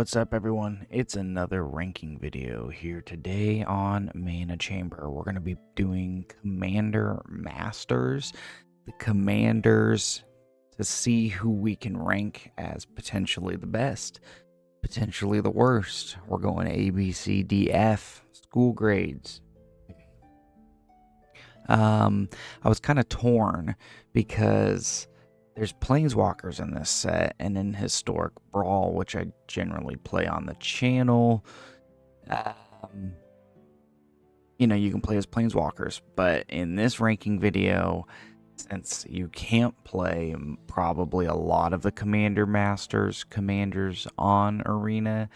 What's up everyone? It's another ranking video here today on Mana Chamber. We're going to be doing Commander Masters, the commanders, to see who we can rank as potentially the best, potentially the worst. We're going A, B, C, D, F, school grades. I was kind of torn because there's planeswalkers in this set and in Historic Brawl, which I generally play on the channel. You can play as planeswalkers, but in this ranking video, since you can't play probably a lot of the commanders on Arena,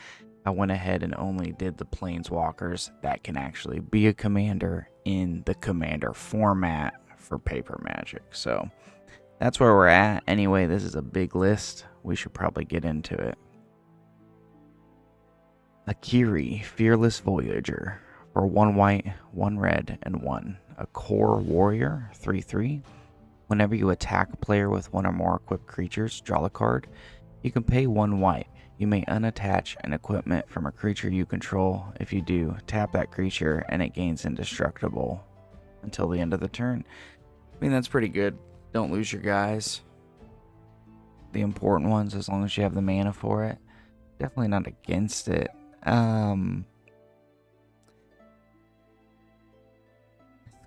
I went ahead and only did the planeswalkers that can actually be a commander in the commander format for Paper Magic. So that's where we're at. Anyway, this is a big list. We should probably get into it. Akiri, Fearless Voyager. For 1 white, 1 red, and 1. A core warrior, 3/3. Whenever you attack a player with 1 or more equipped creatures, draw a card. You can pay 1 white. You may unattach an equipment from a creature you control. If you do, tap that creature and it gains indestructible until the end of the turn. I mean, that's pretty good. Don't lose your guys. The important ones, as long as you have the mana for it. Definitely not against it. Kind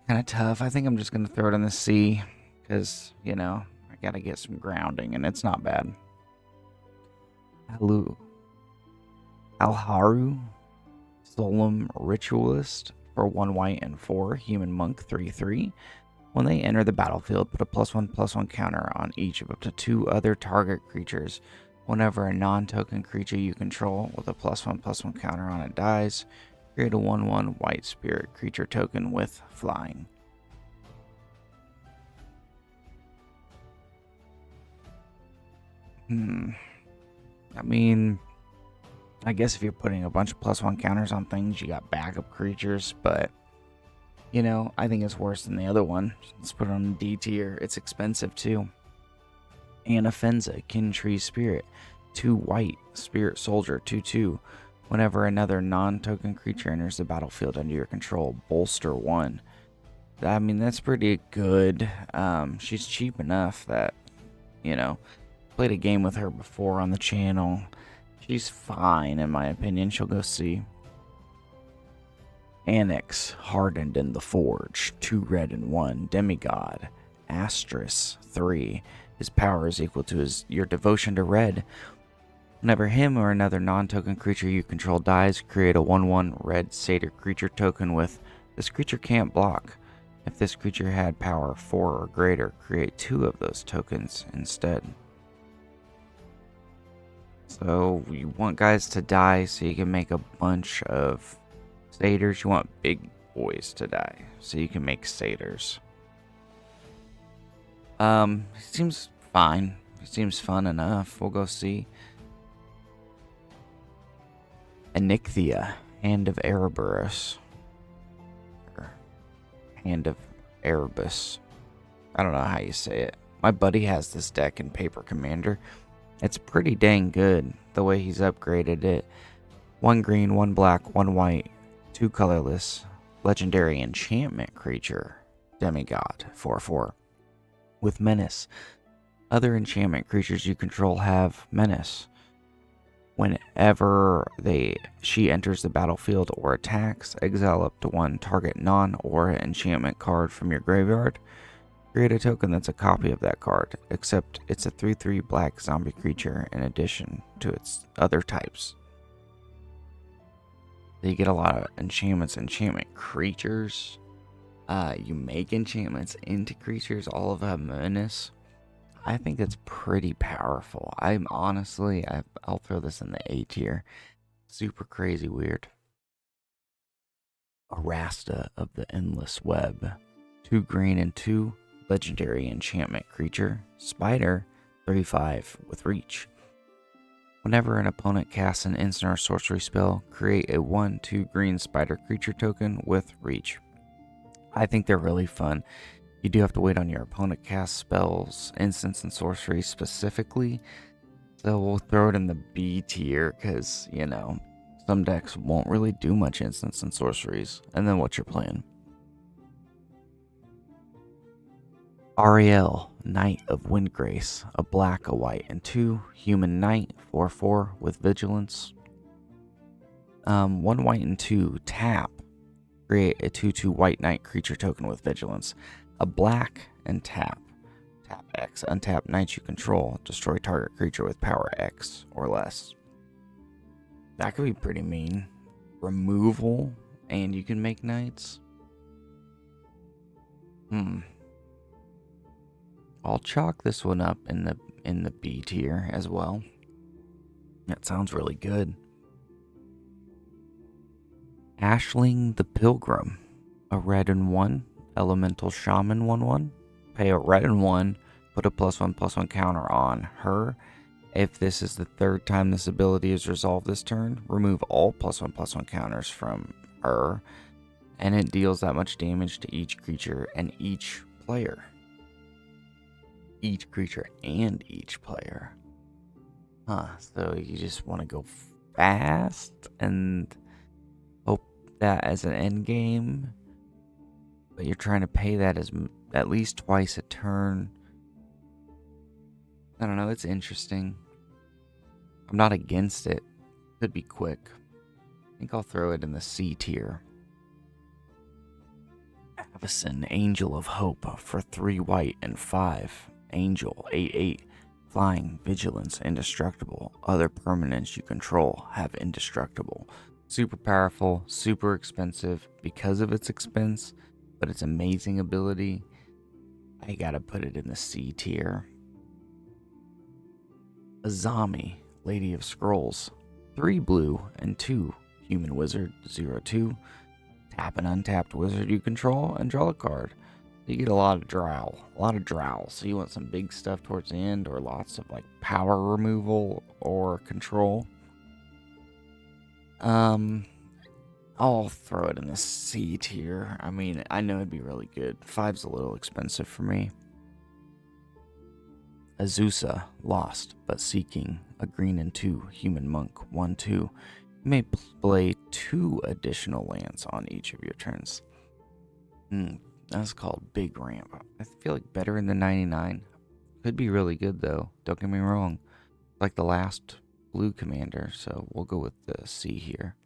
of tough. I think I'm just going to throw it in the C because, I got to get some grounding and it's not bad. Alharu, Solemn Ritualist. For 1 white and 4, Human Monk, 3/3. When they enter the battlefield, put a +1/+1 counter on each of up to 2 other target creatures. Whenever a non-token creature you control with a +1/+1 counter on it dies, create a 1/1 white spirit creature token with flying. I mean, I guess if you're putting a bunch of +1 counters on things, you got backup creatures, but I think it's worse than the other one. Let's put it on D tier. It's expensive too. Anafenza, Kintree Spirit, 2 white, Spirit Soldier, 2/2. Whenever another non-token creature enters the battlefield under your control, bolster 1. I mean, that's pretty good. She's cheap enough that, played a game with her before on the channel. She's fine, in my opinion. She'll go see. Annex, Hardened in the Forge, 2 red and 1. Demigod, Astris, 3. His power is equal to your devotion to red. Whenever him or another non-token creature you control dies, create a 1/1 red satyr creature token with this creature can't block. If this creature had power 4 or greater, create 2 of those tokens instead. So you want guys to die so you can make a bunch of satyrs. You want big boys to die so you can make satyrs. Seems fine. Seems fun enough. We'll go see. Onyxia, Hand of Erebus. Hand of Erebus. I don't know how you say it. My buddy has this deck in Paper Commander. It's pretty dang good the way he's upgraded it. 1 green, 1 black, 1 white, 2 colorless, legendary enchantment creature, Demigod, 4/4. With menace. Other enchantment creatures you control have menace. Whenever she enters the battlefield or attacks, exile up to 1 target non-aura enchantment card from your graveyard. Create a token that's a copy of that card, except it's a 3/3 black zombie creature in addition to its other types. So you get a lot of enchantment creatures. You make enchantments into creatures, all of them menace. I think that's pretty powerful. I'll throw this in the A tier. Super crazy weird. Arasta of the Endless Web. 2 green and 2 legendary enchantment creature. Spider, 3/5 with reach. Whenever an opponent casts an instant or sorcery spell, create a 1/2 green spider creature token with reach. I think they're really fun. You do have to wait on your opponent cast spells, instants, and sorceries specifically. So we'll throw it in the B tier because, you know, some decks won't really do much instants and sorceries. And then what's your plan? Ariel, Knight of Windgrace, a black, a white, and 2 human knight, 4/4 with vigilance. 1 white and 2 tap. Create a 2/2 white knight creature token with vigilance. A black and tap. Tap X, untap knights you control. Destroy target creature with power X or less. That could be pretty mean. Removal, and you can make knights. I'll chalk this one up in the B tier as well. That sounds really good. Ashling the Pilgrim, a red and 1 elemental shaman 1/1. Pay a red and 1, put a +1/+1 counter on her. If this is the 3rd time this ability is resolved this turn, remove all +1/+1 counters from her, and it deals that much damage to each creature and each player. Each creature and each player. So you just want to go fast and hope that as an end game, but you're trying to pay that as at least twice a turn. I don't know, it's interesting. I'm not against it. Could be quick. I think I'll throw it in the C tier. Avison, Angel of Hope, for 3 white and 5. Angel, 8/8. Flying, vigilance, indestructible. Other permanents you control have indestructible. Super powerful, super expensive because of its expense, but its amazing ability. I gotta put it in the C tier. Azami, Lady of Scrolls, 3 blue and 2 human wizard, 0/2. Tap an untapped wizard you control and draw a card. You get a lot of drow. So you want some big stuff towards the end, or lots of like power removal or control. I'll throw it in the C tier. I mean, I know it'd be really good. 5's a little expensive for me. Azusa, Lost but Seeking, a green and 2 human monk, 1/2. You may play 2 additional lands on each of your turns. That's called Big Ramp. I feel like better in the 99. Could be really good though. Don't get me wrong. Like the last blue commander, so we'll go with the C here.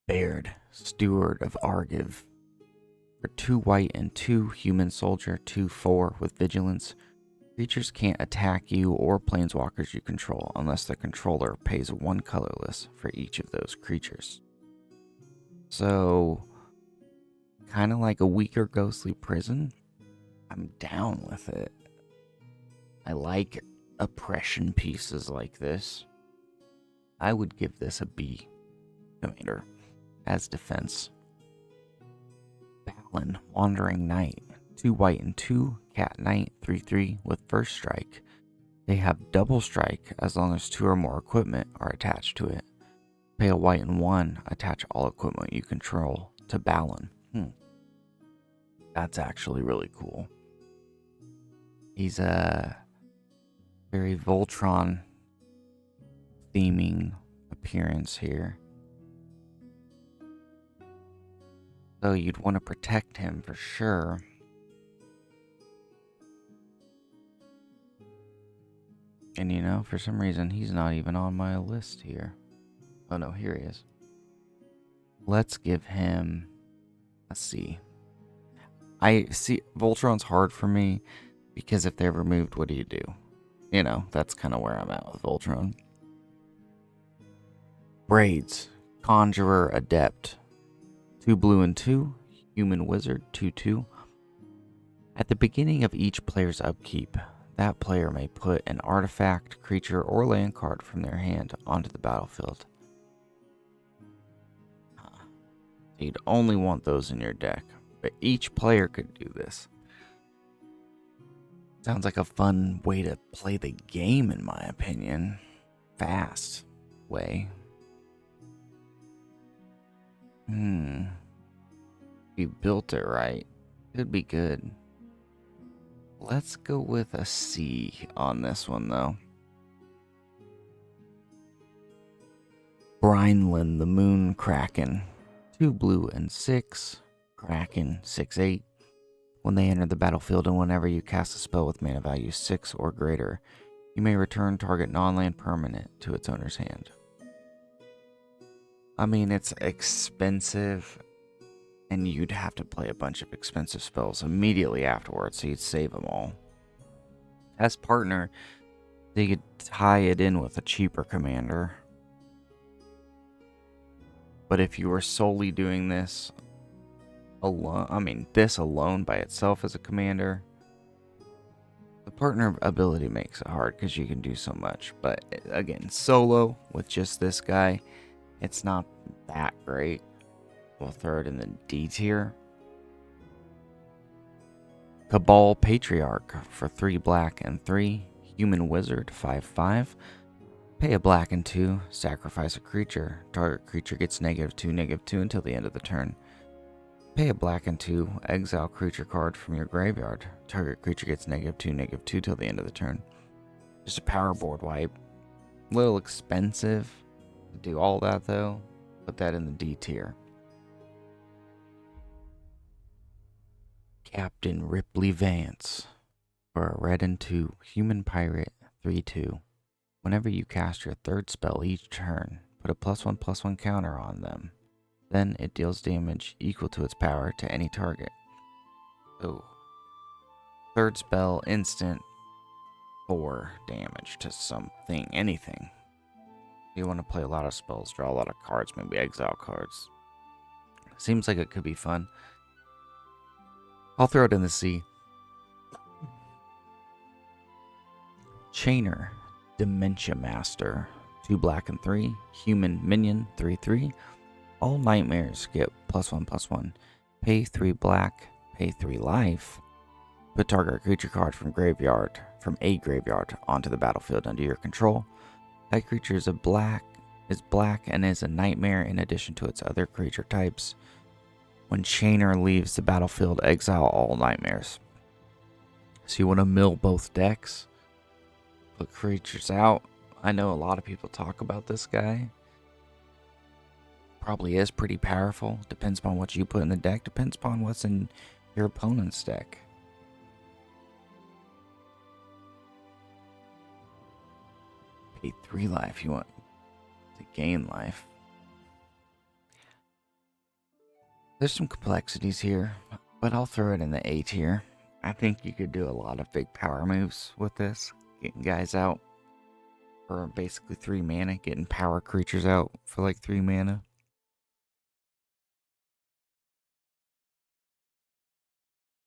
Baird, Steward of Argiv. For 2 white and 2 human soldier, 2/4 with vigilance. Creatures can't attack you or planeswalkers you control unless the controller pays 1 colorless for each of those creatures. So, kind of like a weaker Ghostly Prison. I'm down with it. I like oppression pieces like this. I would give this a B commander as defense. Balin, Wandering Knight, 2 white and 2 cat knight, 3/3 with first strike. They have double strike as long as 2 or more equipment are attached to it. Pay a white and 1, attach all equipment you control to Balin. That's actually really cool. He's a very Voltron theming appearance here. So you'd want to protect him for sure. And you know, for some reason, he's not even on my list here. Oh no, here he is. Let's give him a C. I see, Voltron's hard for me because if they're removed, what do you do? You know, that's kind of where I'm at with Voltron. Braids, Conjurer Adept. 2 blue and 2, human wizard, 2/2. At the beginning of each player's upkeep, that player may put an artifact, creature, or land card from their hand onto the battlefield. You'd only want those in your deck, but each player could do this. Sounds like a fun way to play the game, in my opinion. Fast way. If you built it right, it'd be good. Let's go with a C on this one, though. Brinelin, the Moon Kraken. 2 blue and 6. Kraken, 6/8. When they enter the battlefield and whenever you cast a spell with mana value 6 or greater, you may return target non-land permanent to its owner's hand. I mean, it's expensive, and you'd have to play a bunch of expensive spells immediately afterwards, so you'd save them all. As partner, they could tie it in with a cheaper commander. But if you were solely doing this alone, this alone by itself as a commander, the partner ability makes it hard because you can do so much. But again, solo with just this guy, it's not that great. We'll throw it in the D tier. Cabal Patriarch for 3 black and 3. Human Wizard, 5/5. Pay a black and 2, sacrifice a creature. Target creature gets -2/-2 until the end of the turn. Pay a black and 2, exile creature card from your graveyard. Target creature gets -2/-2 till the end of the turn. Just a power board wipe. A little expensive to do all that though. Put that in the D tier. Captain Ripley Vance for a red and 2, human pirate, 3/2. Whenever you cast your 3rd spell each turn, put a +1/+1 counter on them. Then it deals damage equal to its power to any target. Oh. 3rd spell, instant, 4 damage to something, anything. You want to play a lot of spells, draw a lot of cards, maybe exile cards. Seems like it could be fun. I'll throw it in the C. Chainer, Dementia Master, 2 black and 3, human minion, 3/3. All nightmares get +1/+1. Pay 3 black, pay 3 life. Put target creature card from a graveyard onto the battlefield under your control. That creature is black and is a nightmare in addition to its other creature types. When Chainer leaves the battlefield, exile all nightmares. So you want to mill both decks. Put creatures out. I know a lot of people talk about this guy. Probably is pretty powerful. Depends upon what you put in the deck. Depends upon what's in your opponent's deck. Pay 3 life. You want to gain life. There's some complexities here, but I'll throw it in the A tier. I think you could do a lot of big power moves with this. Getting guys out for basically 3 mana. Getting power creatures out for like 3 mana.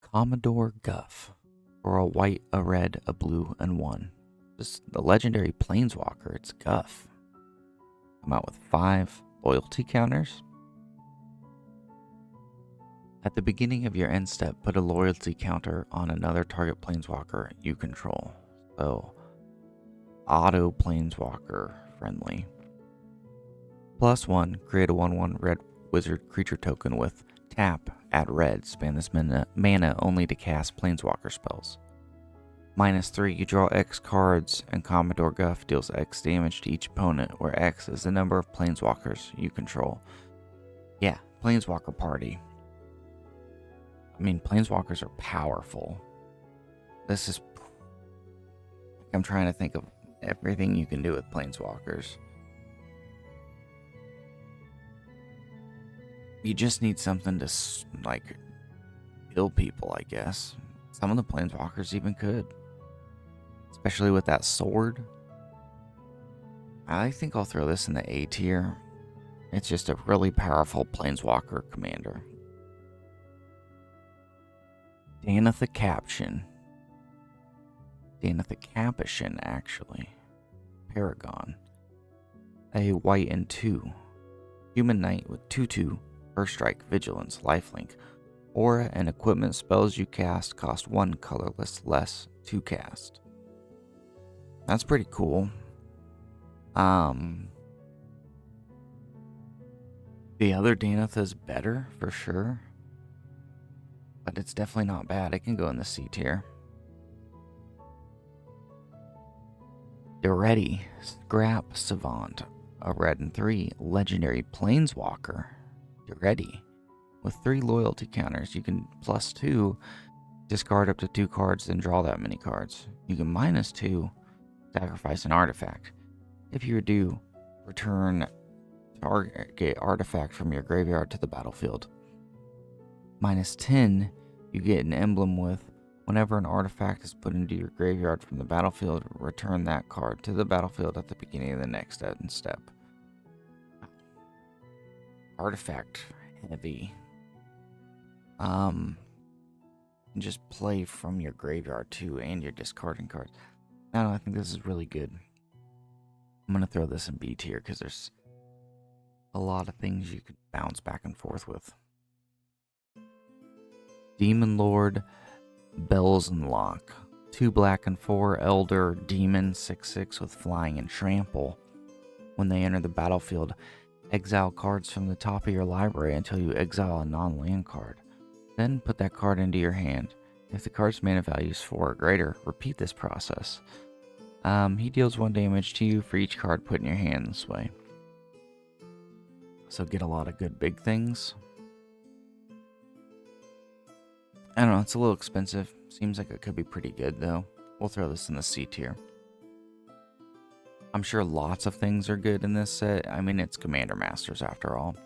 Commodore Guff. For a white, a red, a blue, and 1. This the legendary planeswalker. It's Guff. Come out with 5 loyalty counters. At the beginning of your end step, put a loyalty counter on another target planeswalker you control. So, auto planeswalker friendly. +1, create a 1/1 red wizard creature token with tap, add red, spend this mana only to cast planeswalker spells. -3, you draw X cards, and Commodore Guff deals X damage to each opponent, where X is the number of planeswalkers you control. Yeah, planeswalker party. I mean, planeswalkers are powerful. This is... I'm trying to think of everything you can do with planeswalkers. You just need something to, like, kill people, I guess. Some of the planeswalkers even could. Especially with that sword. I think I'll throw this in the A tier. It's just a really powerful planeswalker commander. Danitha Caption. Danitha Capuchin, actually. Paragon. A white and 2. Human knight with 2/2. First strike, vigilance, lifelink. Aura and equipment spells you cast cost 1 colorless less to cast. That's pretty cool. The other Danitha is better, for sure. But it's definitely not bad. It can go in the C tier. They're ready. Scrap Savant, a red and 3 legendary planeswalker. You're ready. With 3 loyalty counters, you can +2, discard up to 2 cards, then draw that many cards. You can -2, sacrifice an artifact. If you do, return target artifact from your graveyard to the battlefield. -10, you get an emblem with whenever an artifact is put into your graveyard from the battlefield, return that card to the battlefield at the beginning of the next end step. Artifact heavy. Just play from your graveyard too, and you're discarding cards. I don't know, I think this is really good. I'm gonna throw this in B tier because there's a lot of things you could bounce back and forth with. Demon Lord, Bells and Lock. 2 black and 4 Elder Demon 6/6 with flying and trample. When they enter the battlefield, exile cards from the top of your library until you exile a non-land card. Then put that card into your hand. If the card's mana value is 4 or greater, repeat this process. He deals 1 damage to you for each card put in your hand this way. So get a lot of good big things. I don't know, it's a little expensive. Seems like it could be pretty good though. We'll throw this in the C tier. I'm sure lots of things are good in this set. I mean, it's Commander Masters after all.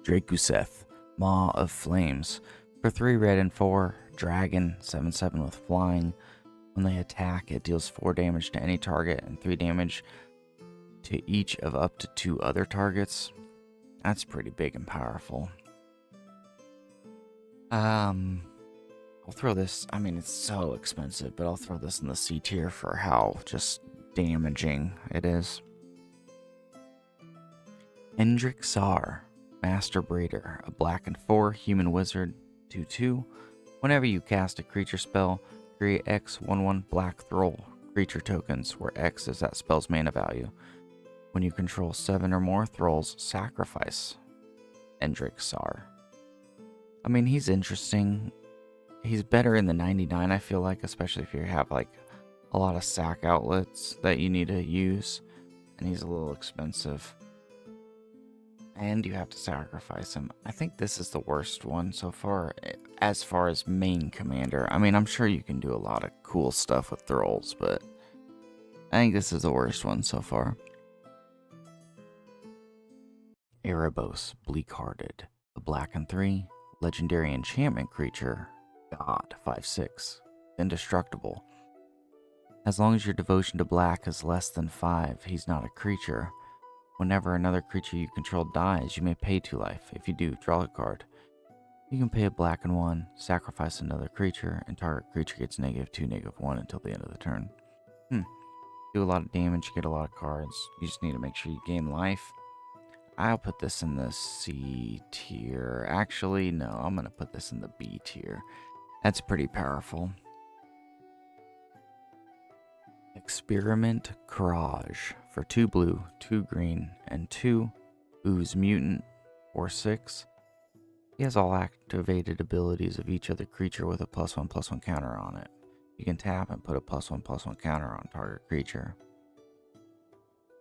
Drakuseth, Maw of Flames. For 3 red and 4, Dragon, 7/7 with flying. When they attack, it deals 4 damage to any target and 3 damage to each of up to 2 other targets. That's pretty big and powerful. I'll throw this, I mean, it's so expensive, but I'll throw this in the C tier for how just damaging it is. Endrick Sar, Master Breeder, a black and 4 human wizard, 2/2. Whenever you cast a creature spell, create X 1/1 black thrall creature tokens, where X is that spell's mana value. When you control 7 or more thralls, sacrifice Endrick Sar. I mean, he's interesting. He's better in the 99, I feel like, especially if you have like a lot of sack outlets that you need to use, and he's a little expensive. And you have to sacrifice him. I think this is the worst one so far as main commander. I mean, I'm sure you can do a lot of cool stuff with thralls, but I think this is the worst one so far. Erebos, Bleak-Hearted, a black and 3 legendary enchantment creature, God, 5/6, indestructible. As long as your devotion to black is less than 5, he's not a creature. Whenever another creature you control dies, you may pay 2 life. If you do, draw a card. You can pay a black and 1, sacrifice another creature, and target creature gets -2, -1 until the end of the turn. Do a lot of damage, get a lot of cards. You just need to make sure you gain life. I'll put this in the C tier. Actually, no, I'm going to put this in the B tier. That's pretty powerful. Experiment Courage. For 2 blue, 2 green, and 2 Ooze Mutant, 4/6. He has all activated abilities of each other creature with a +1/+1 counter on it. You can tap and put a +1/+1 counter on target creature.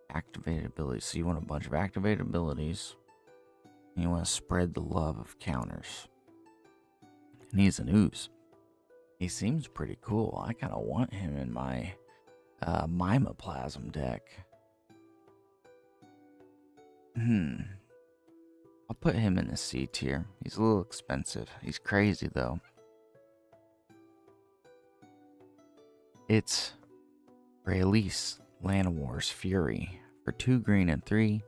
Activated abilities. So you want a bunch of activated abilities. And you want to spread the love of counters. And he's an ooze. He seems pretty cool. I kind of want him in my Mimoplasm deck. I'll put him in the C tier. He's a little expensive. He's crazy though. It's Release, Llanowar's Fury. For 2 green and 3,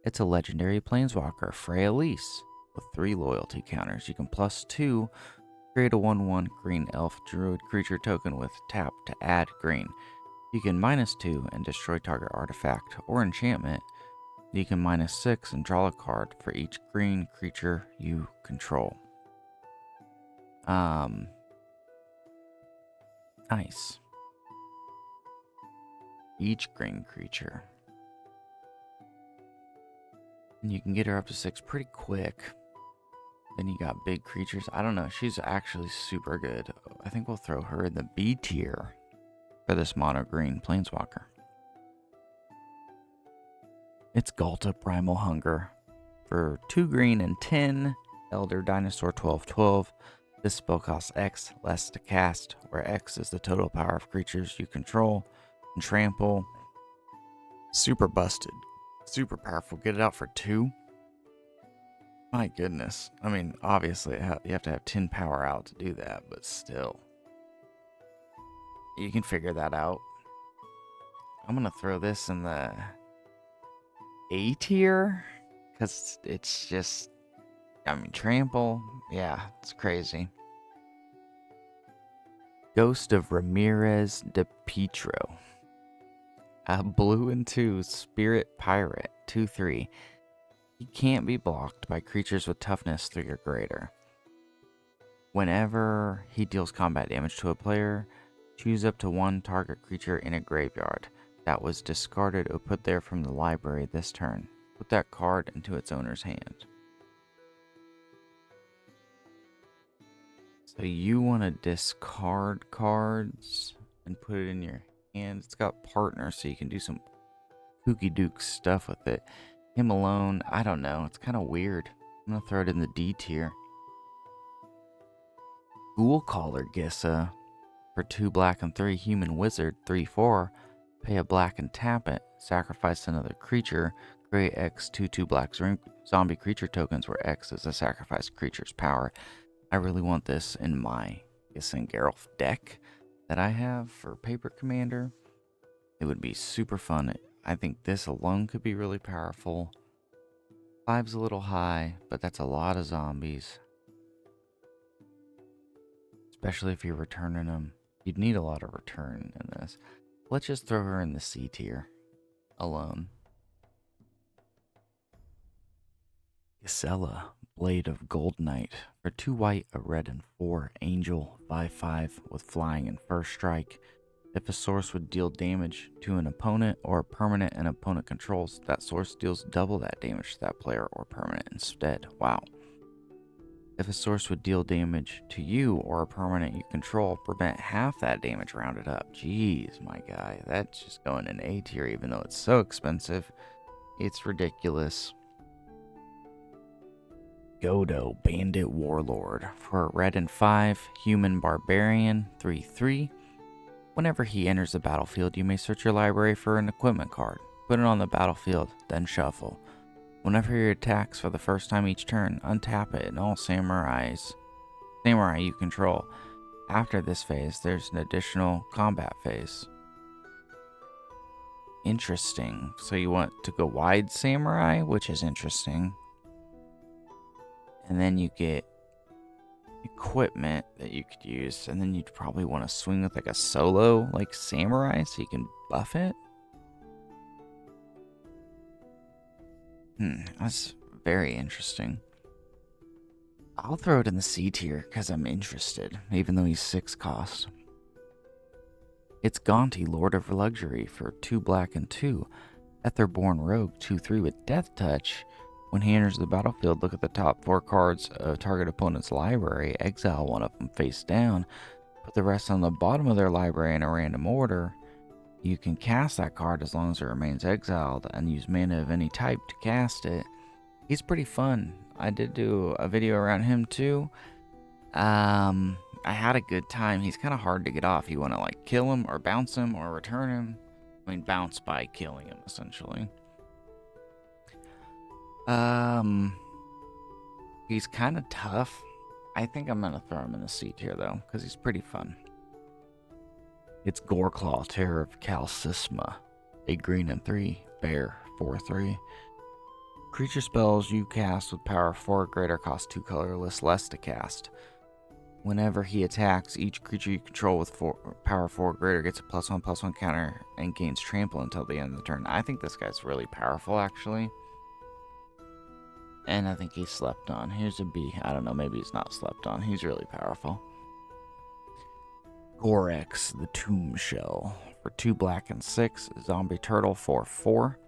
it's a legendary planeswalker, Freyalise, with 3 loyalty counters. You can +2, create a 1/1 green elf druid creature token with tap to add green. You can -2 and destroy target artifact or enchantment. You can -6 and draw a card for each green creature you control. Nice. Each green creature. And you can get her up to 6 pretty quick. Then you got big creatures. I don't know. She's actually super good. I think we'll throw her in the B tier. for this mono green planeswalker. It's Galta Primal Hunger for 2 green and 10 Elder Dinosaur 12/12. This spell costs X less to cast, where X is the total power of creatures you control and trample. Super busted. Super powerful. Get it out for 2. My goodness. I mean, obviously, you have to have 10 power out to do that, but still. You can figure that out. I'm going to throw this in the A tier, because it's just, I mean, trample. Yeah, it's crazy. Ghost of Ramirez de Petro. A blue and 2 Spirit Pirate, 2/3. He can't be blocked by creatures with toughness 3 or greater. Whenever he deals combat damage to a player, choose up to 1 target creature in a graveyard that was discarded or put there from the library this turn. Put that card into its owner's hand. So you want to discard cards and put it in your hand. It's got partner, so you can do some kooky dook stuff with it. Him alone, I don't know. It's kind of weird. I'm going to throw it in the D tier. Ghoul Caller Gissa for 2 black and 3 human wizard, 3/4. Pay a black and tap it. Sacrifice another creature. Create X 2/2 black zombie creature tokens where X is a sacrificed creature's power. I really want this in my Gissa Geralf deck that I have for Paper Commander. It would be super fun. I think this alone could be really powerful. 5's a little high, but that's a lot of zombies. Especially if you're returning them. You'd need a lot of return in this. Let's just throw her in the C tier alone. Gisela, Blade of Gold Knight. For 2 white, a red, and 4 angel, 5/5 with flying and first strike. If a source would deal damage to an opponent or a permanent an opponent controls, that source deals double that damage to that player or permanent instead. Wow. If a source would deal damage to you or a permanent you control, prevent half that damage rounded up. Jeez, my guy. That's just going in A tier, even though it's so expensive. It's ridiculous. Godo, Bandit Warlord. For a red and 5, human barbarian, 3/3. Whenever he enters the battlefield, you may search your library for an equipment card. Put it on the battlefield, then shuffle. Whenever he attacks for the first time each turn, untap it and all samurai you control. After this phase, there's an additional combat phase. Interesting. So you want to go wide samurai, which is interesting. And then you get equipment that you could use, and then you'd probably want to swing with like a solo like samurai so you can buff it. That's very interesting. I'll throw it in the C tier because I'm interested, even though he's 6 cost. It's Gaunty, Lord of Luxury for 2 black and 2. Etherborn Rogue, 2/3 with Death Touch. When he enters the battlefield, look at the top 4 cards of target opponent's library, exile one of them face down, put the rest on the bottom of their library in a random order. You can cast that card as long as it remains exiled and use mana of any type to cast it. He's pretty fun. I did do a video around him too. I had a good time. He's kind of hard to get off. You want to like kill him or bounce him or return him. I mean, bounce by killing him essentially. He's kind of tough. I think I'm going to throw him in the C tier though, because he's pretty fun. It's Goreclaw, Terror of Calcisma. A green and 3, bear, 4/3. Creature spells you cast with power 4 or greater cost 2 colorless less to cast. Whenever he attacks, each creature you control with power 4 or greater gets a +1/+1 counter and gains trample until the end of the turn. I think this guy's really powerful actually. And I think he's slept on. Here's a B. I don't know, maybe he's not slept on. He's really powerful. Gorex, the Tomb Shell. For 2 black and 6, Zombie Turtle 4/4.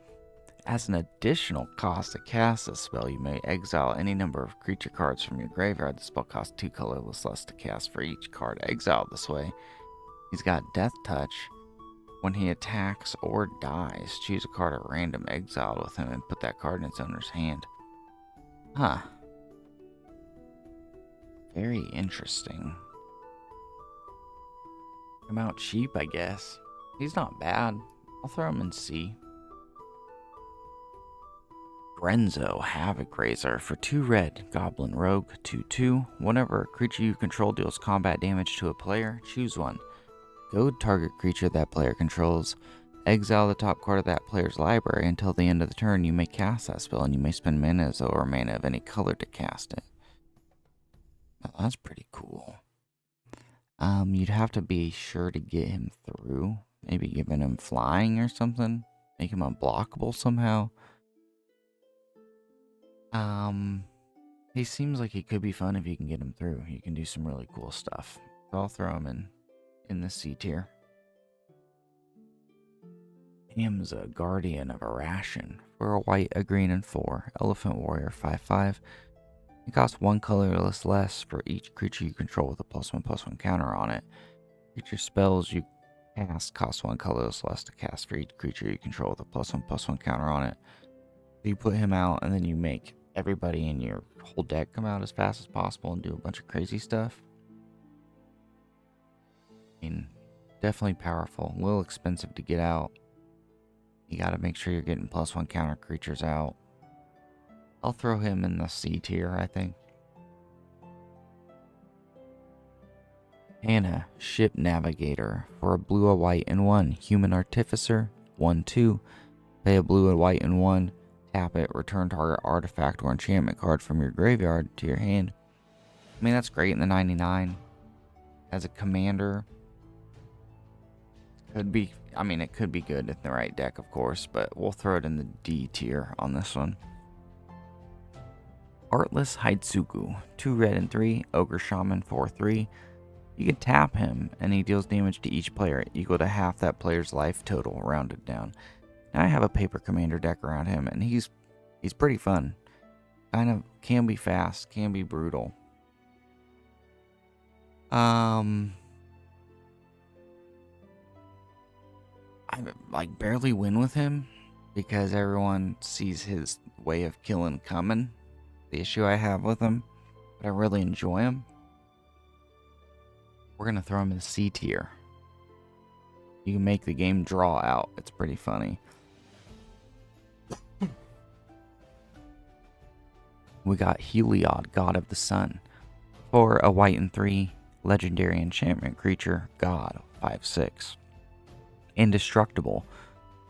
As an additional cost to cast this spell, you may exile any number of creature cards from your graveyard. The spell costs 2 colorless less to cast for each card exiled this way. He's got Death Touch. When he attacks or dies, choose a card at random exiled with him and put that card in its owner's hand. Huh. Very interesting. Come out cheap, I guess. He's not bad. I'll throw him in C. Renzo, Havoc Razor for 2 red, Goblin Rogue, 2/2. Whenever a creature you control deals combat damage to a player, choose one. Goad target creature that player controls. Exile the top card of that player's library. Until the end of the turn, you may cast that spell, and you may spend mana or mana of any color to cast it. Well, that's pretty cool. You'd have to be sure to get him through. Maybe giving him flying or something. Make him unblockable somehow. He seems like he could be fun if you can get him through. You can do some really cool stuff. So I'll throw him in the C tier. Hamza, Guardian of Irration. For a white, a green, and 4. Elephant Warrior, 5/5. It costs 1 colorless less for each creature you control with a +1/+1 counter on it. Creature spells you cast cost 1 colorless less to cast for each creature you control with a +1/+1 counter on it. So you put him out, and then you make everybody in your whole deck come out as fast as possible and do a bunch of crazy stuff. I mean, definitely powerful. A little expensive to get out. You gotta make sure you're getting +1 counter creatures out. I'll throw him in the C tier, I think. Hannah, Ship Navigator. For a blue, a white, and 1. Human Artificer, 1/2. Pay a blue, a white, and 1. Tap it, return target artifact or enchantment card from your graveyard to your hand. I mean, that's great in the 99. As a commander, it could be good in the right deck, of course, but we'll throw it in the D tier on this one. Heartless Haitsuku, 2 red and 3, Ogre Shaman, 4/3. You can tap him, and he deals damage to each player equal to half that player's life total, rounded down. Now I have a paper commander deck around him, and he's pretty fun. Kind of can be fast, can be brutal. I barely win with him because everyone sees his way of killing coming. The issue I have with him, but I really enjoy him. We're gonna throw him in the C tier. You can make the game draw out. It's pretty funny. We got Heliod, God of the Sun. For a white and 3, legendary enchantment creature, God, 5/6. Indestructible.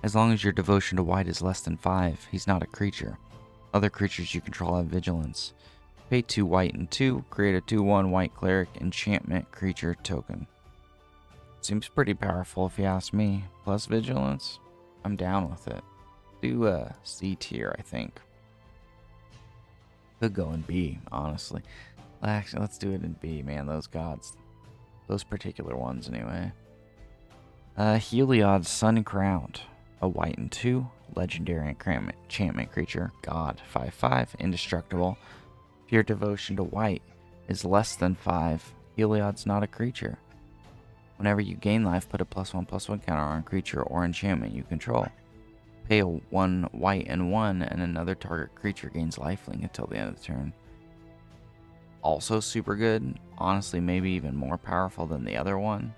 As long as your devotion to white is less than 5, he's not a creature. Other creatures you control have vigilance. Pay 2 white and 2, create a 2/1 white cleric enchantment creature token. Seems pretty powerful if you ask me. Plus vigilance, I'm down with it. Do a C tier, I think. Could go in B, honestly. Actually, let's do it in B, man. Those gods. Those particular ones, anyway. Heliod, Sun Crowned. A white and 2, legendary enchantment creature, God, 5/5, indestructible. If your devotion to white is less than 5, Heliod's not a creature. Whenever you gain life, put a +1/+1 counter on creature or enchantment you control. Pay a 1 white and 1, and another target creature gains lifelink until the end of the turn. Also super good. Honestly, maybe even more powerful than the other one.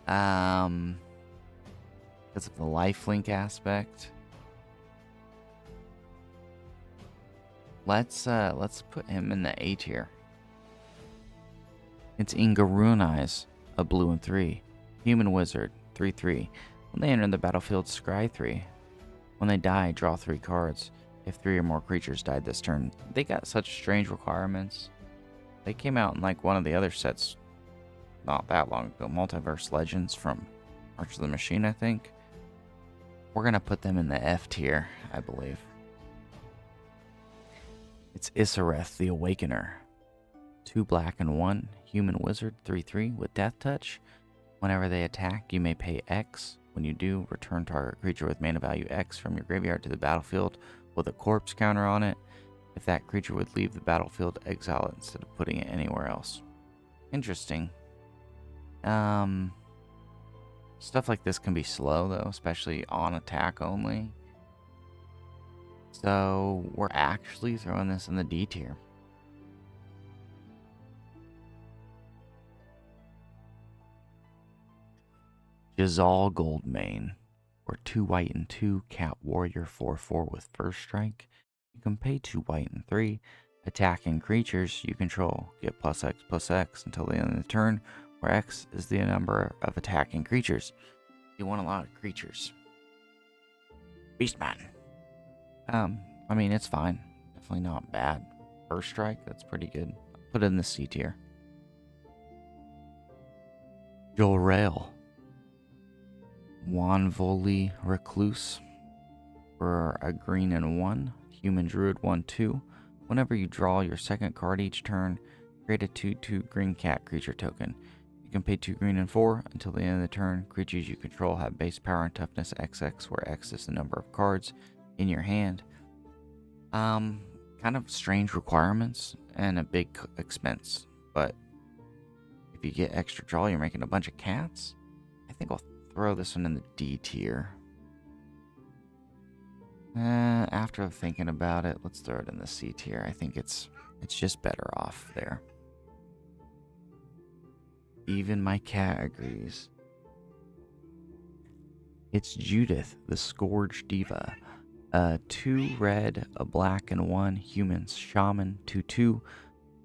Because of the lifelink aspect. Let's put him in the A tier. It's Ingarunize, a blue and 3. Human Wizard, 3/3. When they enter the battlefield, scry 3. When they die, draw 3 cards. If 3 or more creatures died this turn. They got such strange requirements. They came out in like one of the other sets not that long ago. Multiverse Legends from March of the Machine, I think. We're going to put them in the F tier, I believe. It's Isareth, the Awakener. 2 black and 1. Human Wizard, 3/3 with Death Touch. Whenever they attack, you may pay X. When you do, return target creature with mana value X from your graveyard to the battlefield with a corpse counter on it. If that creature would leave the battlefield, exile it instead of putting it anywhere else. Interesting. Stuff like this can be slow, though, especially on attack only. So we're actually throwing this in the D tier. Jazal Goldmane. For 2 white and 2, Cat Warrior 4/4 with first strike. You can pay 2 white and 3. Attacking creatures you control get +X/+X until the end of the turn, where X is the number of attacking creatures. You want a lot of creatures. Beastman. I mean, it's fine. Definitely not bad. First strike, that's pretty good. Put it in the C tier. Jolrael. Wanvoli Recluse. For a green and 1. Human Druid 1/2. Whenever you draw your second card each turn, create a 2/2 green cat creature token. You can pay 2 green and 4 until the end of the turn. Creatures you control have base power and toughness XX, where X is the number of cards in your hand. Kind of strange requirements and a big expense, but if you get extra draw, you're making a bunch of cats. I think I'll throw this one in the D tier. After thinking about it, let's throw it in the C tier. I think it's just better off there. Even my cat agrees. It's Judith, the Scourge Diva. 2 red, a black, and 1 humans, shaman, 2/2.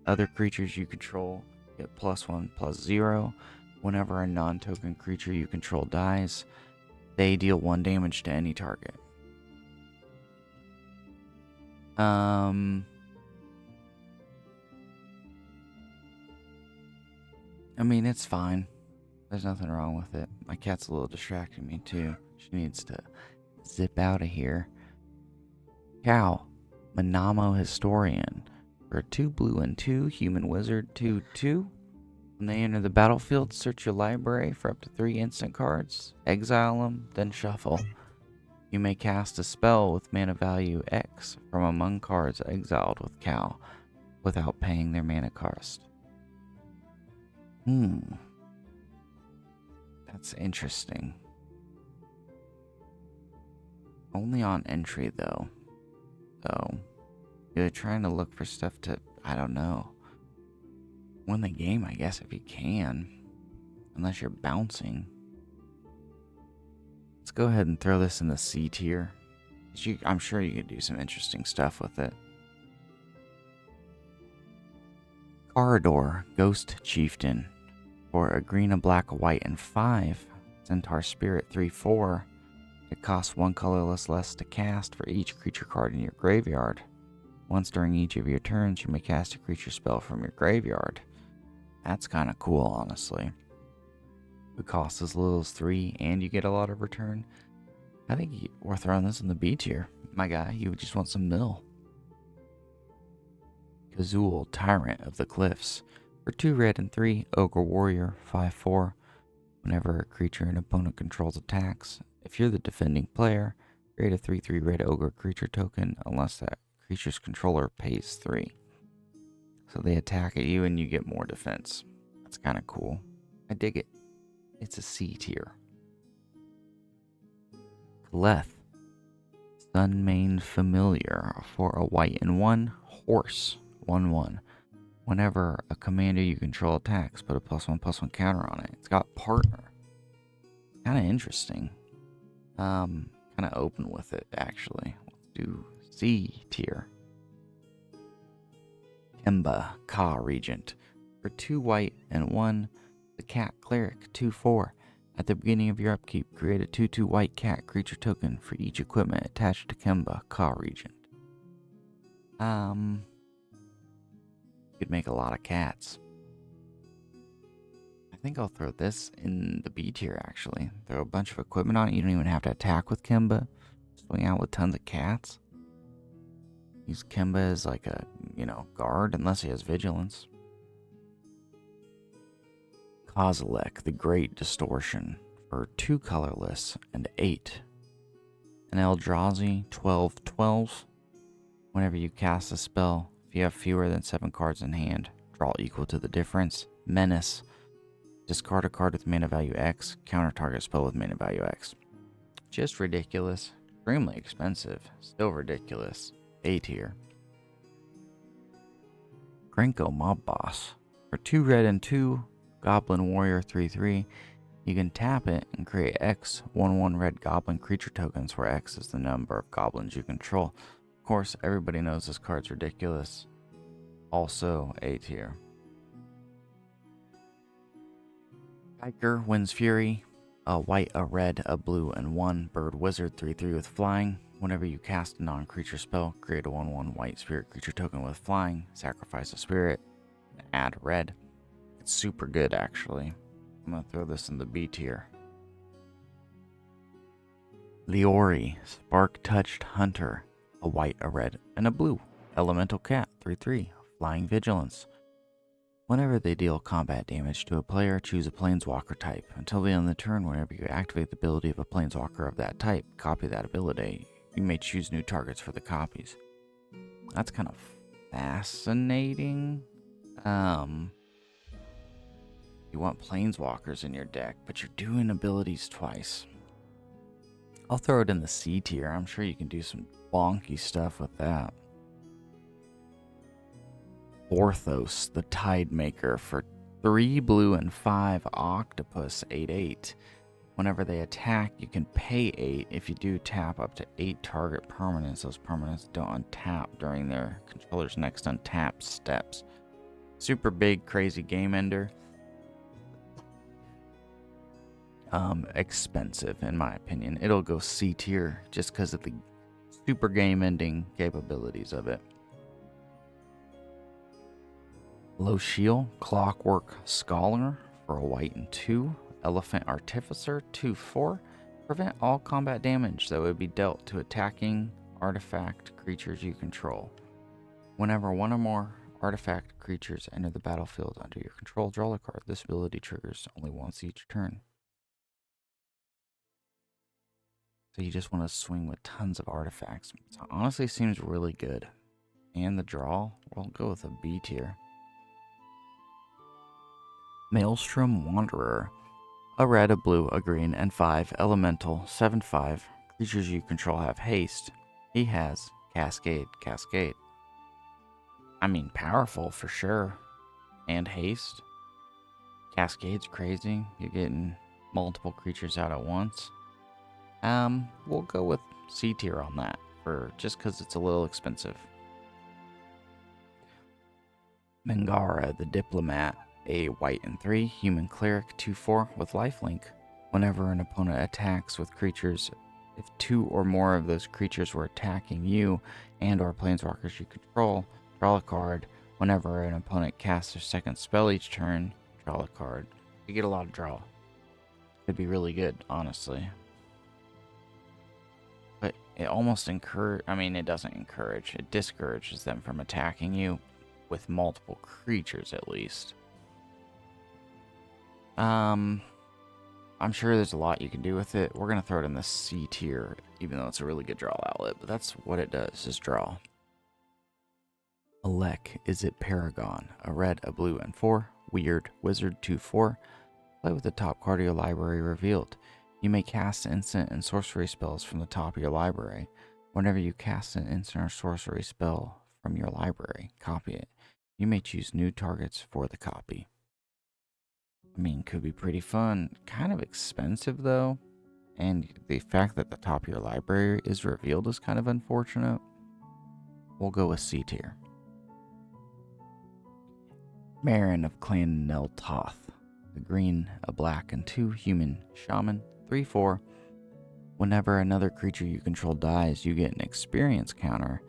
Other creatures you control get +1/+0. Whenever a non-token creature you control dies, they deal 1 damage to any target. I mean, it's fine. There's nothing wrong with it. My cat's a little distracting me too. She needs to zip out of here. Cow, Manamo Historian. For 2 blue and 2, human wizard 2/2. When they enter the battlefield, search your library for up to 3 instant cards, exile them, then shuffle. You may cast a spell with mana value X from among cards exiled with Cow without paying their mana cost. That's interesting. Only on entry, though. So, you're trying to look for stuff to, I don't know, win the game, I guess, if you can. Unless you're bouncing. Let's go ahead and throw this in the C tier. I'm sure you could do some interesting stuff with it. Corridor, Ghost Chieftain. For a green, a black, a white, and 5. Centaur Spirit 3/4. It costs 1 colorless less to cast for each creature card in your graveyard. Once during each of your turns, you may cast a creature spell from your graveyard. That's kind of cool, honestly. It costs as little as 3, and you get a lot of return. I think we're throwing this in the B tier. My guy, you just want some mill. Kazul, Tyrant of the Cliffs. For 2 red and 3, Ogre Warrior 5/4. Whenever a creature an opponent controls attacks, if you're the defending player, create a 3/3 red ogre creature token unless that creature's controller pays 3. So they attack at you and you get more defense. That's kind of cool. I dig it. It's a C tier. Kaleth, Sunmane Familiar. For a white and 1, horse 1/1. Whenever a commander you control attacks, put a +1/+1 counter on it. It's got partner. Kind of interesting. Kind of open with it, actually. Let's do C tier. Kemba, Ka Regent. For 2 white and 1, the Cat Cleric 2/4. At the beginning of your upkeep, create a 2/2 white cat creature token for each equipment attached to Kemba, Ka Regent. Could make a lot of cats. I think I'll throw this in the B tier, actually. Throw a bunch of equipment on it. You don't even have to attack with Kemba. Swing out with tons of cats. Use Kemba as like a, guard, unless he has vigilance. Kozilek, the Great Distortion. For 2 colorless and 8. An Eldrazi 12/12. Whenever you cast a spell, if you have fewer than 7 cards in hand, draw equal to the difference. Menace. Discard a card with mana value X. Counter target spell with mana value X. Just ridiculous. Extremely expensive. Still ridiculous. A tier. Grenko Mob Boss. For 2 red and 2, Goblin Warrior 3/3, you can tap it and create X 1/1 red goblin creature tokens, where X is the number of goblins you control. Of course, everybody knows this card's ridiculous. Also A tier. Hiker Wind's Fury. A white, a red, a blue, and 1 bird wizard 3/3 with flying. Whenever you cast a non-creature spell, create a 1/1 white spirit creature token with flying, sacrifice a spirit, and add red. It's super good, actually. I'm going to throw this in the B tier. Leori, Spark-Touched Hunter. A white, a red, and a blue. Elemental Cat 3/3, Flying Vigilance. Whenever they deal combat damage to a player, choose a Planeswalker type. Until the end of the turn, whenever you activate the ability of a Planeswalker of that type, copy that ability. You may choose new targets for the copies. That's kind of fascinating. You want Planeswalkers in your deck, but you're doing abilities twice. I'll throw it in the C tier. I'm sure you can do some bonky stuff with that. Orthos, the Tidemaker. For 3 blue and 5 Octopus 8/8. Whenever they attack, you can pay 8. If you do tap up to 8 target permanents, those permanents don't untap during their controller's next untap steps. Super big, crazy game ender. Expensive, in my opinion. It'll go C tier just because of the super game ending capabilities of it. Lochiel, Clockwork Scholar. For a white and 2. Elephant Artificer 2/4. Prevent all combat damage that would be dealt to attacking artifact creatures you control. Whenever one or more artifact creatures enter the battlefield under your control, draw a card. This ability triggers only once each turn. So you just want to swing with tons of artifacts. So honestly, seems really good. And the draw, we'll go with a B tier. Maelstrom Wanderer. A red, a blue, a green, and 5 elemental 7/5. Creatures you control have haste. He has Cascade. I mean, powerful for sure. And haste. Cascade's crazy. You're getting multiple creatures out at once. We'll go with C tier on that, just because it's a little expensive. Mangara, the Diplomat. A white and 3 human cleric 2/4 with lifelink. Whenever an opponent attacks with creatures, if 2 or more of those creatures were attacking you and or planeswalkers you control, draw a card. Whenever an opponent casts their second spell each turn, draw a card. You get a lot of draw. Could be really good, honestly. But it almost it doesn't encourage. It discourages them from attacking you with multiple creatures at least. I'm sure there's a lot you can do with it. We're going to throw it in the C tier, even though it's a really good draw outlet, but that's what it does, is draw. Alek, Is It Paragon? A red, a blue, and 4. Weird Wizard 2/4. Play with the top card of your library revealed. You may cast instant and sorcery spells from the top of your library. Whenever you cast an instant or sorcery spell from your library, copy it. You may choose new targets for the copy. I mean, could be pretty fun. Kind of expensive, though. And the fact that the top of your library is revealed is kind of unfortunate. We'll go with C tier. Marin of Clan Neltoth. A green, a black, and 2 human shaman. 3/4. Whenever another creature you control dies, you get an experience counter.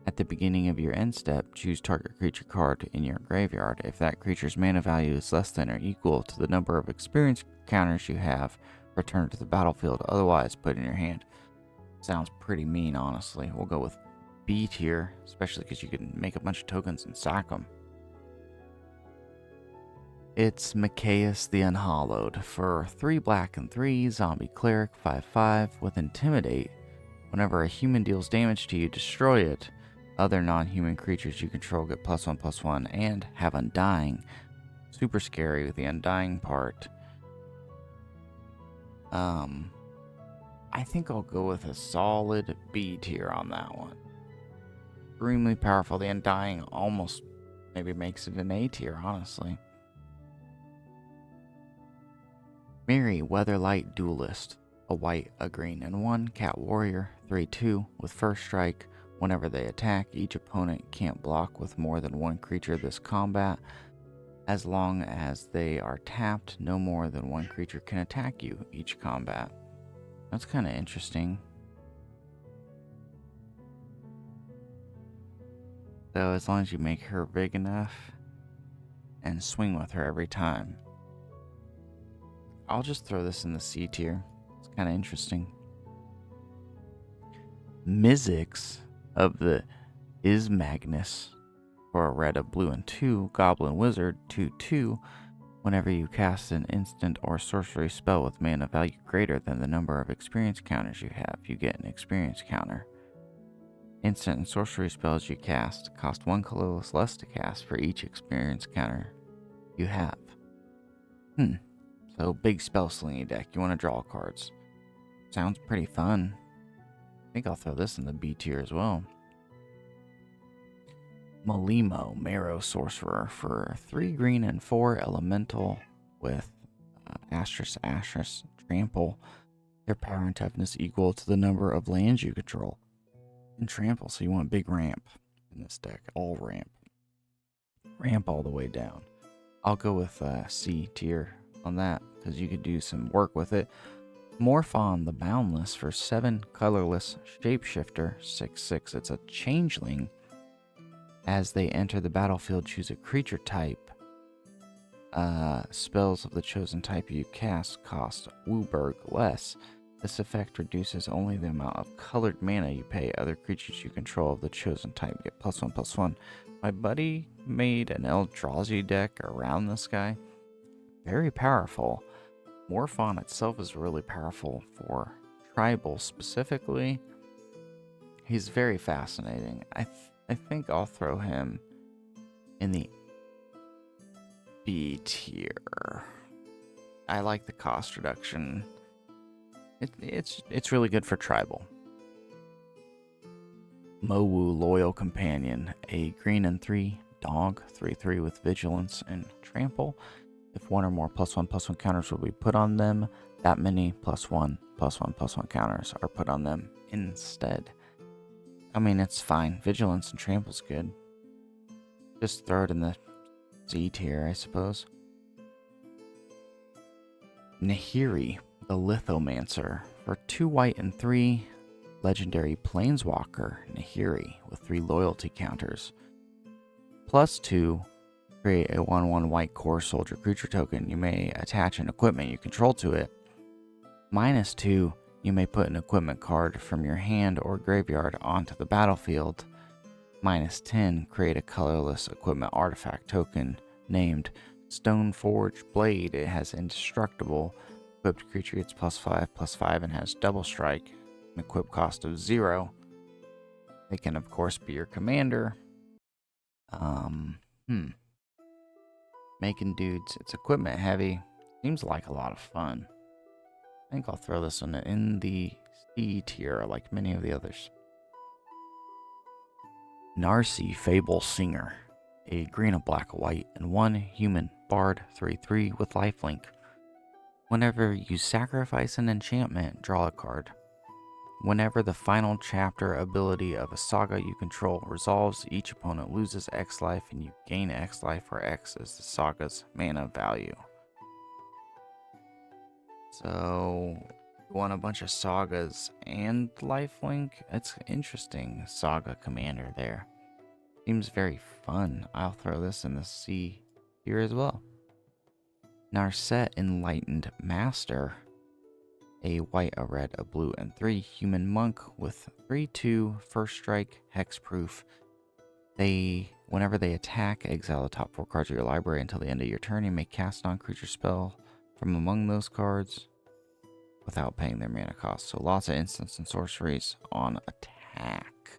At the beginning of your end step, choose target creature card in your graveyard. If that creature's mana value is less than or equal to the number of experience counters you have, return it to the battlefield. Otherwise, put it in your hand. Sounds pretty mean, honestly. We'll go with B tier, especially because you can make a bunch of tokens and sack them. It's Mikaeus the Unhallowed. For 3 black and 3, zombie cleric 5/5 with Intimidate. Whenever a human deals damage to you, destroy it. Other non-human creatures you control get +1/+1 and have Undying. Super scary with the Undying part. I think I'll go with a solid B tier on that one. Extremely powerful. The Undying almost maybe makes it an A tier, honestly. Mary, Weatherlight Duelist. A white, a green, and 1 cat warrior, 3/2 with first strike. Whenever they attack, each opponent can't block with more than 1 creature this combat. As long as they are tapped, no more than 1 creature can attack you each combat. That's kind of interesting. So as long as you make her big enough and swing with her every time. I'll just throw this in the C tier. It's kind of interesting. Mizzix of the Ismagnus for a red, a blue, and 2 Goblin Wizard 2/2. Whenever you cast an instant or sorcery spell with mana value greater than the number of experience counters you have, you get an experience counter. Instant and sorcery spells you cast cost 1 colorless less to cast for each experience counter you have. So big spell slinging deck. You want to draw cards. Sounds pretty fun. I think I'll throw this in the B tier as well. Malimo, Marrow Sorcerer for 3 green and 4 elemental with ***, trample. Their power and toughness equal to the number of lands you control. And trample, so you want big ramp in this deck. All ramp. Ramp all the way down. I'll go with C tier on that because you could do some work with it. Morphon the Boundless for 7 colorless shapeshifter 6/6. It's a changeling. As they enter the battlefield, choose a creature type. Spells of the chosen type you cast cost Wooburg less. This effect reduces only the amount of colored mana you pay. Other creatures you control of the chosen type get +1/+1. My buddy made an Eldrazi deck around this guy. Very powerful. Morphon itself is really powerful for tribal specifically. He's very fascinating. I think I'll throw him in the B tier. I like the cost reduction. It's really good for tribal. Mowu Loyal Companion, a green and 3 dog, 3/3 with vigilance and trample. If 1 or more +1/+1 counters will be put on them, that many +1/+1/+1 counters are put on them instead. I mean, it's fine. Vigilance and trample's good. Just throw it in the C tier, I suppose. Nahiri, the Lithomancer, for 2 white and 3 legendary planeswalker Nahiri with 3 loyalty counters. +2, create a 1/1 white core soldier creature token. You may attach an equipment you control to it. -2, you may put an equipment card from your hand or graveyard onto the battlefield. -10, create a colorless equipment artifact token named Stoneforge Blade. It has indestructible. Equipped creature gets +5/+5 and has double strike. An equip cost of 0. They can, of course, be your commander. Making dudes. It's equipment heavy. Seems like a lot of fun. I think I'll throw this one in the C tier like many of the others. Narcy, Fable Singer. A green, a black, a white, and 1 human bard 3/3 with lifelink. Whenever you sacrifice an enchantment, draw a card. Whenever the final chapter ability of a saga you control resolves, each opponent loses X life and you gain X life, where X is the saga's mana value. So, you want a bunch of sagas and lifelink? It's interesting. Saga commander there. Seems very fun. I'll throw this in the C here as well. Narset, Enlightened Master. A white, a red, a blue, and 3 human monk with 3/2 first strike, hexproof. Whenever they attack, exile the top 4 cards of your library until the end of your turn. You may cast non-creature spell from among those cards without paying their mana cost. So lots of instants and sorceries on attack.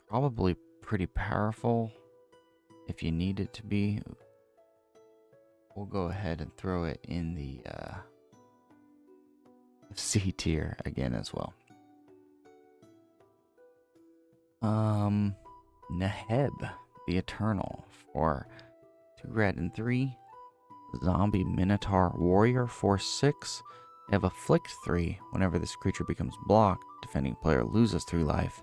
Probably pretty powerful if you need it to be. we'll go ahead and throw it in the C tier again as well. Neheb, the Eternal, for 2 red and 3. Zombie Minotaur Warrior for 6. They have Afflict 3. Whenever this creature becomes blocked, defending player loses 3 life.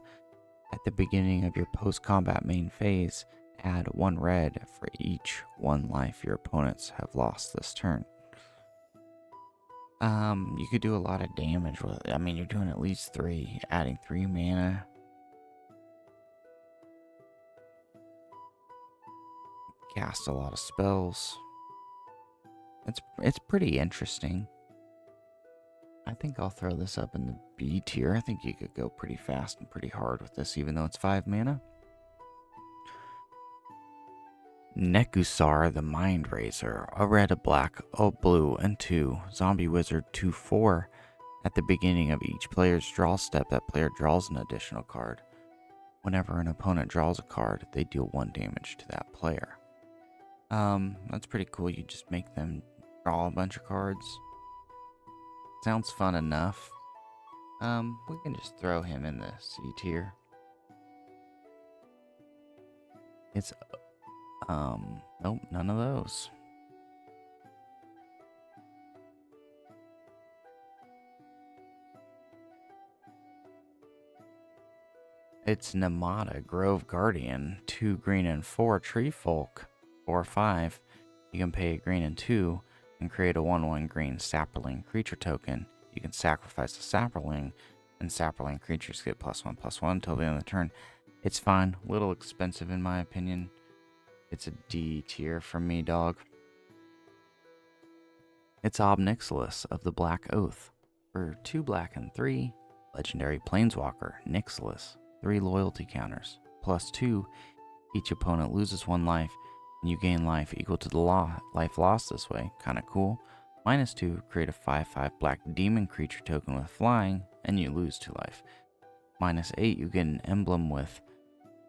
At the beginning of your post-combat main phase, add 1 red for each 1 life your opponents have lost this turn. You could do a lot of damage with it. I mean, you're doing at least 3, adding 3 mana. Cast a lot of spells. It's pretty interesting. I think I'll throw this up in the B tier. I think you could go pretty fast and pretty hard with this, even though it's 5 mana. Nekusar, the Mind Razor, a red, a black, a blue, and 2. Zombie Wizard 2/4. At the beginning of each player's draw step, that player draws an additional card. Whenever an opponent draws a card, they deal 1 damage to that player. That's pretty cool. You just make them draw a bunch of cards. Sounds fun enough. We can just throw him in the C tier. It's, nope, none of those. It's Namada, Grove Guardian, 2 green and 4 Tree Folk, 4/5. You can pay a green and 2 and create a 1/1 green Sapperling creature token. You can sacrifice a Sapperling, and Sapperling creatures get +1/+1 until the end of the turn. It's fine, a little expensive in my opinion. It's a D tier from me, dog. It's Obnixilis of the Black Oath. For 2 black and 3, legendary Planeswalker, Nixilis. 3 loyalty counters. +2, each opponent loses 1 life, and you gain life equal to the life lost this way. Kinda cool. -2, create a 5/5 black demon creature token with flying, and you lose 2 life. -8, you get an emblem with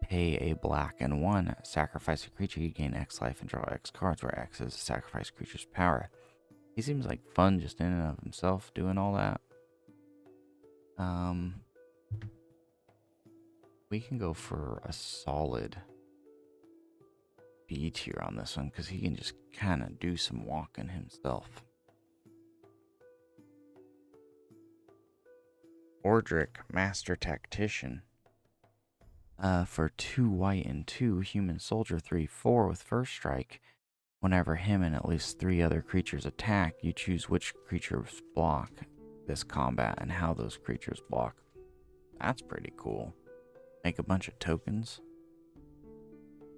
pay a black and 1, sacrifice a creature, you gain X life and draw X cards, where X is a sacrifice creature's power. He seems like fun just in and of himself doing all that. We can go for a solid B tier on this one, because he can just kind of do some walking himself. Ordric, Master Tactician. For 2 white and 2, Human Soldier 3/4 with first strike. Whenever him and at least 3 other creatures attack, you choose which creatures block this combat and how those creatures block. That's pretty cool. Make a bunch of tokens.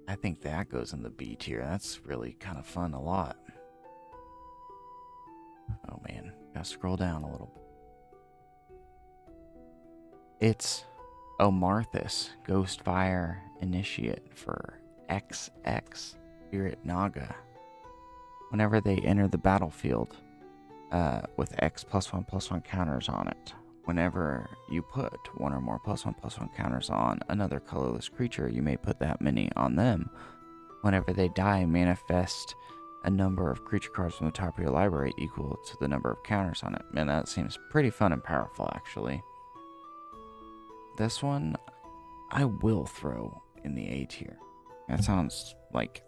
I think that goes in the B tier. That's really kind of fun a lot. Oh man, gotta scroll down a little bit. It's Omarthus, Ghostfire Initiate for XX, Spirit Naga. Whenever they enter the battlefield with X +1/+1 counters on it, whenever you put 1 or more +1/+1 counters on another colorless creature, you may put that many on them. Whenever they die, manifest a number of creature cards from the top of your library equal to the number of counters on it. Man, that seems pretty fun and powerful, actually. This one, I will throw in the A tier. That sounds like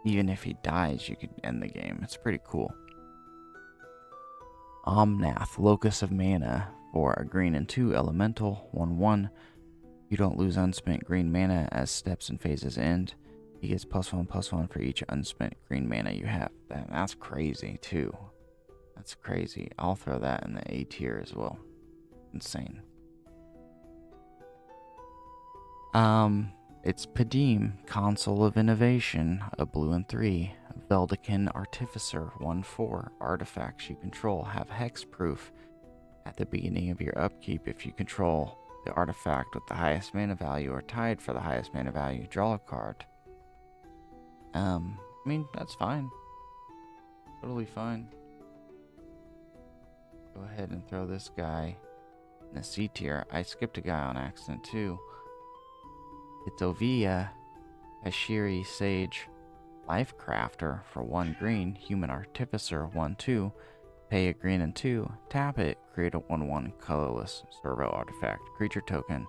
even if he dies, you could end the game. It's pretty cool. Omnath, Locus of Mana, for a green and 2 elemental, 1/1. You don't lose unspent green mana as steps and phases end. He gets +1/+1 for each unspent green mana you have. That's crazy too. That's crazy. I'll throw that in the A tier as well. Insane. It's Padim, Console of Innovation, a blue and 3. Veldikin Artificer, 1/4. Artifacts you control have hexproof. At the beginning of your upkeep, if you control the artifact with the highest mana value or tied for the highest mana value, draw a card. I mean, that's fine. Totally fine. Go ahead and throw this guy in the C tier. I skipped a guy on accident too. It's Ovia, Ashiri Sage, Life Crafter for 1 green, Human Artificer 1/2, pay a green and 2, tap it, create a 1/1 colorless servo artifact creature token,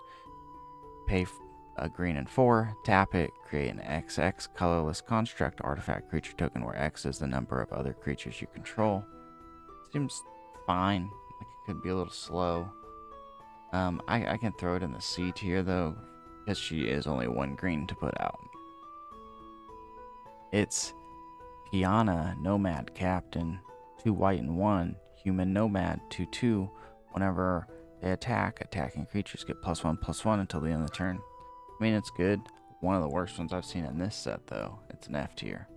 pay a green and 4, tap it, create an XX colorless construct artifact creature token where X is the number of other creatures you control. Seems fine, like it could be a little slow. I can throw it in the C tier though, because she is only 1 green to put out. It's Piana Nomad Captain, 2 white and 1, Human Nomad 2/2. Whenever they attack, attacking creatures get +1/+1 until the end of the turn. I mean, it's good. One of the worst ones I've seen in this set though. It's an F tier.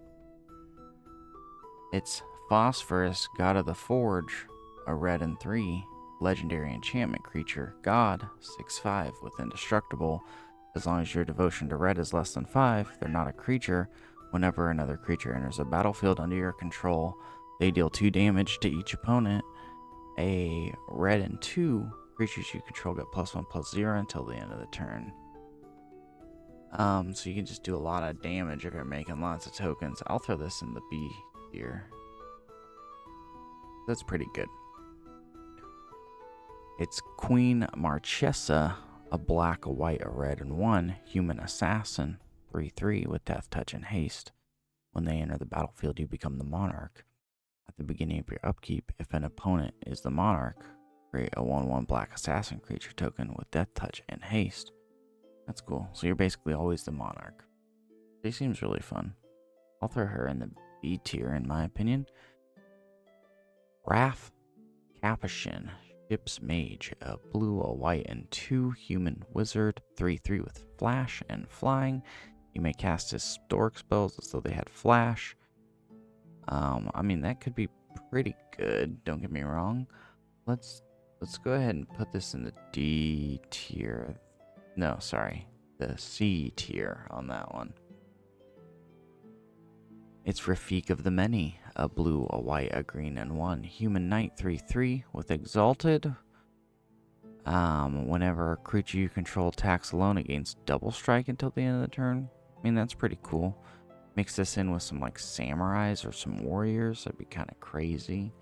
It's Phosphorus, God of the Forge, a red and 3, legendary enchantment creature, God, 6/5 with indestructible. As long as your devotion to red is less than 5, they're not a creature. Whenever another creature enters a battlefield under your control, they deal 2 damage to each opponent. A red and 2 creatures you control get +1/+0 until the end of the turn. So you can just do a lot of damage if you're making lots of tokens. I'll throw this in the B tier. That's pretty good. It's Queen Marchesa, a black, a white, a red, and 1, Human Assassin, 3/3 with Death Touch and Haste. When they enter the battlefield, you become the monarch. At the beginning of your upkeep, if an opponent is the monarch, create a 1/1 black assassin creature token with Death Touch and Haste. That's cool. So you're basically always the monarch. She seems really fun. I'll throw her in the B tier in my opinion. Wrath Capuchin, Ship's Mage, a blue, a white, and 2 human wizard, 3/3 with flash and flying. You may cast his historic spells as though they had flash. I mean, that could be pretty good, don't get me wrong. Let's go ahead and put this in the D tier. No, sorry, the C tier on that one. It's Rafik of the Many, a blue, a white, a green, and 1, human knight, 3/3 with exalted. Whenever a creature you control attacks alone, it gains double strike until the end of the turn. I mean, that's pretty cool. Mix this in with some like samurais or some warriors, that'd be kind of crazy.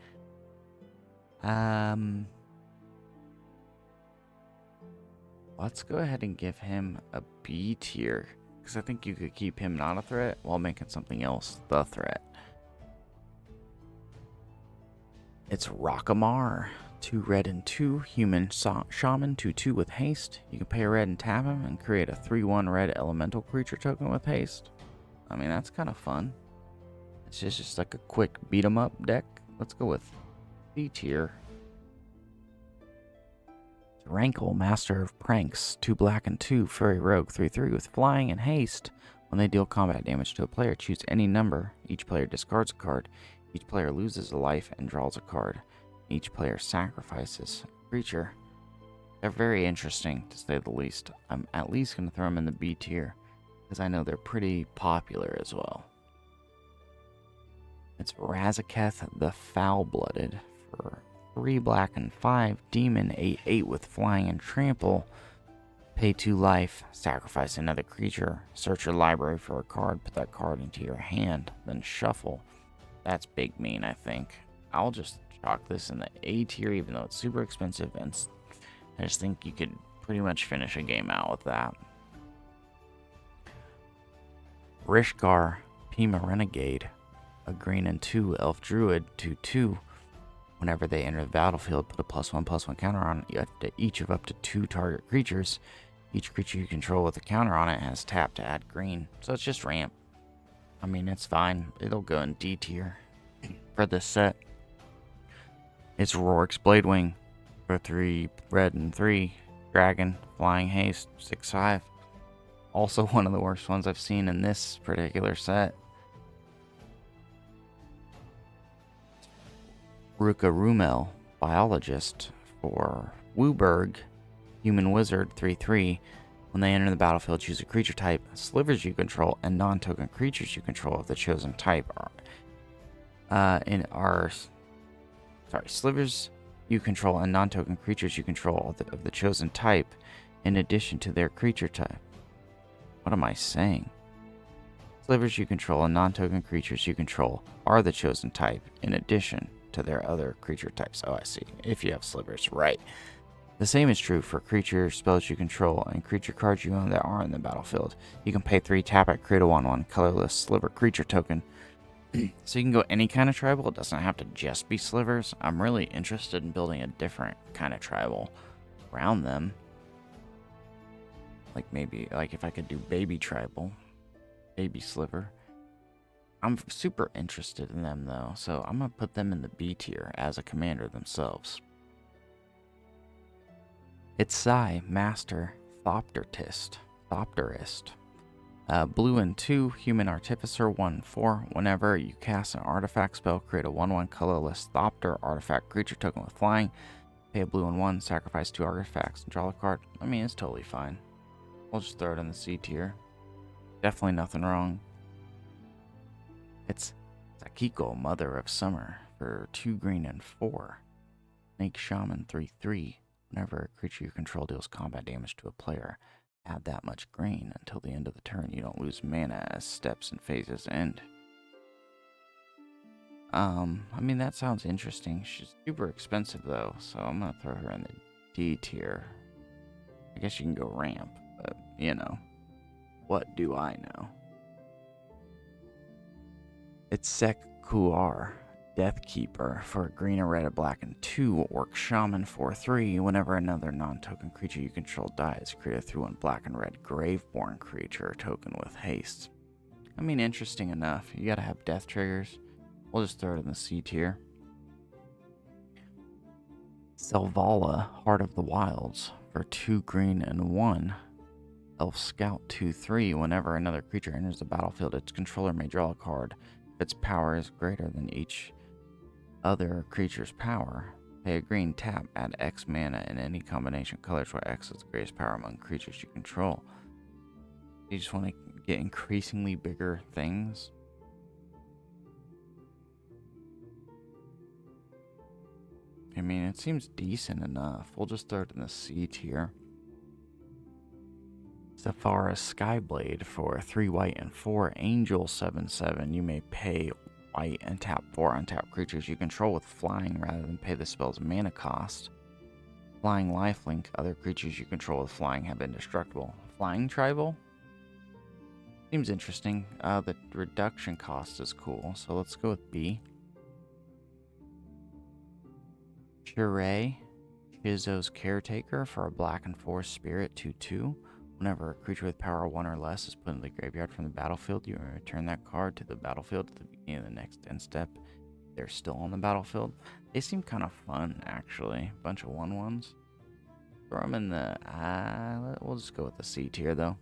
Let's go ahead and give him a B tier, because I think you could keep him not a threat while making something else the threat. It's Rockamar, 2 red and 2, human shaman, 2/2 with haste. You can pay a red and tap him and create a 3/1 red elemental creature token with haste. I mean, that's kind of fun. It's just like a quick beat 'em up deck. Let's go with C tier. Rankle, Master of Pranks, 2 black and 2, Furry Rogue, 3/3 with flying and haste. When they deal combat damage to a player, choose any number. Each player discards a card. Each player loses a life and draws a card. Each player sacrifices a creature. They're very interesting, to say the least. I'm at least going to throw them in the B tier, because I know they're pretty popular as well. It's Razaketh the Foul-Blooded for 3 black and 5, demon, 8/8 with flying and trample. Pay 2 life, sacrifice another creature, search your library for a card, put that card into your hand, then shuffle. That's big mean, I think. I'll just chalk this in the A tier, even though it's super expensive, and I just think you could pretty much finish a game out with that. Rishkar, Pima Renegade, a green and 2 elf druid, 2/2. Whenever they enter the battlefield, put a +1/+1 counter on each of up to 2 target creatures. Each creature you control with a counter on it has tap to add green, so it's just ramp. I mean, it's fine. It'll go in D tier for this set. It's Rorik's Bladewing for 3 red and 3, dragon, flying haste, 6/5. Also one of the worst ones I've seen in this particular set. Ruka Rumel, Biologist for Wooburg, Human Wizard, 3/3. When they enter the battlefield, choose a creature type, slivers you control, and non-token creatures you control of the chosen type slivers you control and non-token creatures you control of the chosen type, in addition to their creature type. What am I saying? Slivers you control and non-token creatures you control are the chosen type in addition to their other creature types. Oh, I see. If you have slivers, right. The same is true for creature spells you control and creature cards you own that are in the battlefield. You can pay 3, tap it, create a 1/1 colorless sliver creature token. So you can go any kind of tribal. It doesn't have to just be slivers. I'm really interested in building a different kind of tribal around them. Like maybe, like if I could do baby tribal, baby sliver. I'm super interested in them though, so I'm going to put them in the B tier as a commander themselves. It's Psy, Master, Thopterist. Blue and 2, Human Artificer, 1/4. Whenever you cast an artifact spell, create a 1/1 colorless Thopter artifact creature token with flying. Pay a blue and 1, sacrifice 2 artifacts, and draw a card. I mean, it's totally fine. We'll just throw it in the C tier. Definitely nothing wrong. It's Sakiko, Mother of Summer, for 2 green and 4. Snake Shaman, 3/3. Whenever a creature you control deals combat damage to a player, add that much green until the end of the turn. You don't lose mana as steps and phases end. I mean, that sounds interesting. She's super expensive though, so I'm gonna throw her in the D tier. I guess you can go ramp, but you know, what do I know? It's Sekuar, Deathkeeper, for a green, a red, a black, and 2 Orc Shaman, 4/3. Whenever another non-token creature you control dies, create a 3/1 black and red Graveborn creature token with haste. I mean, interesting enough. You gotta have death triggers. We'll just throw it in the C tier. Selvala, Heart of the Wilds, for 2 green and 1. Elf Scout, 2/3. Whenever another creature enters the battlefield, its controller may draw a card. If its power is greater than each other creature's power, pay a green, tap, add X mana in any combination of colors where X is the greatest power among creatures you control. You just want to get increasingly bigger things. I mean, it seems decent enough. We'll just throw it in the C tier. Saphara Skyblade, for 3 white and 4 Angel, 7/7. You may pay white and tap 4 untapped creatures you control with flying rather than pay the spell's mana cost. Flying lifelink, other creatures you control with flying have indestructible. Flying tribal? Seems interesting. The reduction cost is cool, so let's go with B. Shure, Shizo's Caretaker, for a black and 4 Spirit, 2/2. Whenever a creature with power 1 or less is put in the graveyard from the battlefield, you may return that card to the battlefield at the beginning of the next end step. They're still on the battlefield. They seem kind of fun, actually. Bunch of 1/1s. Throw them in the... we'll just go with the C tier, though.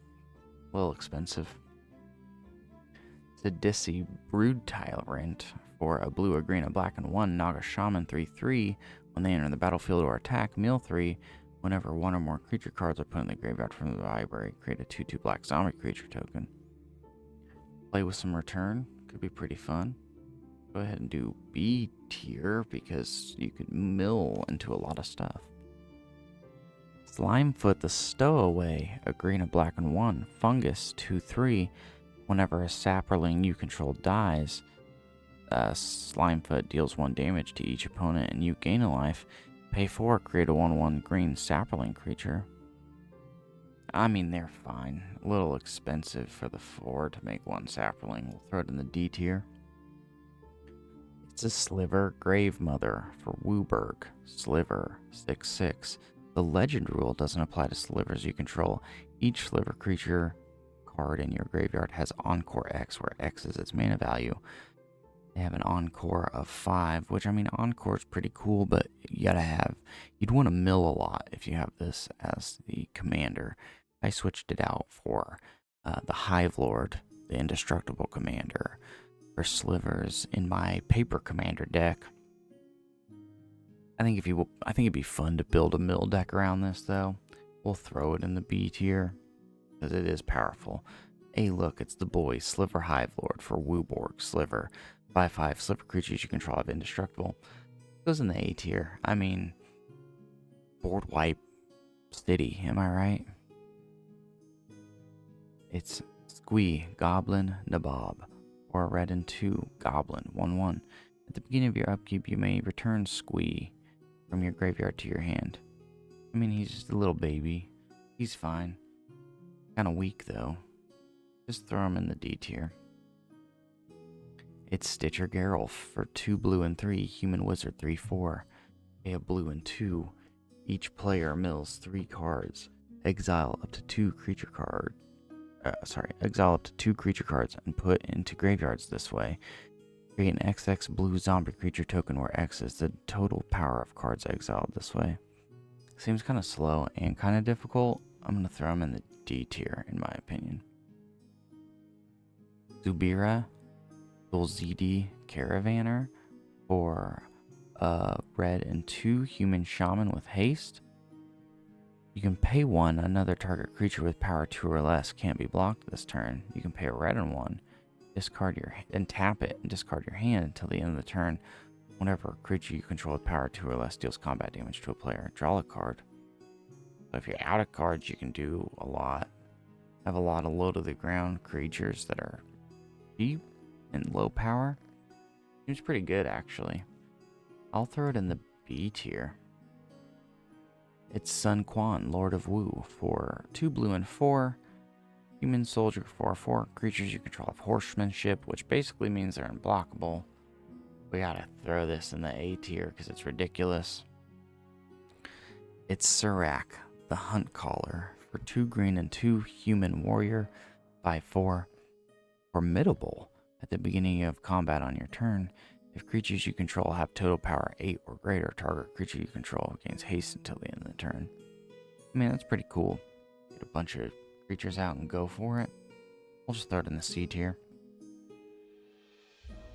A little expensive. Sidisi, Brood Tyrant, for a blue, a green, a black, and 1 Naga Shaman, 3/3. When they enter the battlefield or attack, mill 3. Whenever 1 or more creature cards are put in the graveyard from the library, create a 2/2 black zombie creature token. Play with some return. Could be pretty fun. Go ahead and do B tier because you could mill into a lot of stuff. Slimefoot the Stowaway, a green, a black, and 1 Fungus, 2/3. Whenever a sapperling you control dies, Slimefoot deals 1 damage to each opponent and you gain a life. Pay 4, create a 1/1 green sapperling creature. I mean, they're fine. A little expensive for the 4 to make 1 sapperling. We'll throw it in the D tier. It's a Sliver, Grave Mother, for Wooburg. Sliver, 6/6. The legend rule doesn't apply to slivers you control. Each sliver creature card in your graveyard has Encore X, where X is its mana value. They have an Encore of 5, which, I mean, Encore is pretty cool, but you'd want to mill a lot if you have this as the commander. I switched it out for the Hive Lord, the indestructible commander, for slivers in my paper commander deck. I think it'd be fun to build a mill deck around this, though. We'll throw it in the B tier because it is powerful. Hey, look, it's the boy Sliver Hive Lord for Wooburg Sliver. 5/5 sliver creatures you control have indestructible. Goes in the A tier. I mean, board wipe city, am I right? It's Squee, Goblin, Nabob, or a red and 2, Goblin, 1/1. At the beginning of your upkeep, you may return Squee from your graveyard to your hand. I mean, he's just a little baby. He's fine. Kind of weak, though. Just throw him in the D tier. It's Stitcher Geralf for 2 blue and 3, Human Wizard 3/4. Pay a blue and 2. Each player mills 3 cards. Exile up to 2 creature cards. Exile up to 2 creature cards and put into graveyards this way. Create an XX blue zombie creature token where X is the total power of cards exiled this way. Seems kind of slow and kind of difficult. I'm going to throw him in the D tier, in my opinion. Zubira, ZD Caravaner for red and 2 human shaman with haste. You can pay 1, another target creature with power 2 or less can't be blocked this turn. You can pay a red and 1, discard and tap it and discard your hand until the end of the turn. Whenever a creature you control with power 2 or less deals combat damage to a player, draw a card. So if you're out of cards, you can do a lot. Have a lot of low to the ground creatures that are cheap and low power. Seems pretty good, actually. I'll throw it in the B tier. It's Sun Quan, Lord of Wu, for 2 blue and 4. Human Soldier 4/4. Creatures you control have horsemanship, which basically means they're unblockable. We gotta throw this in the A tier because it's ridiculous. It's Surak, the Hunt Caller, for 2 green and 2 human warrior 5/4. Formidable. At the beginning of combat on your turn, if creatures you control have total power 8 or greater, target creature you control gains haste until the end of the turn. I mean, that's pretty cool. Get a bunch of creatures out and go for it. We'll just throw it in the C tier.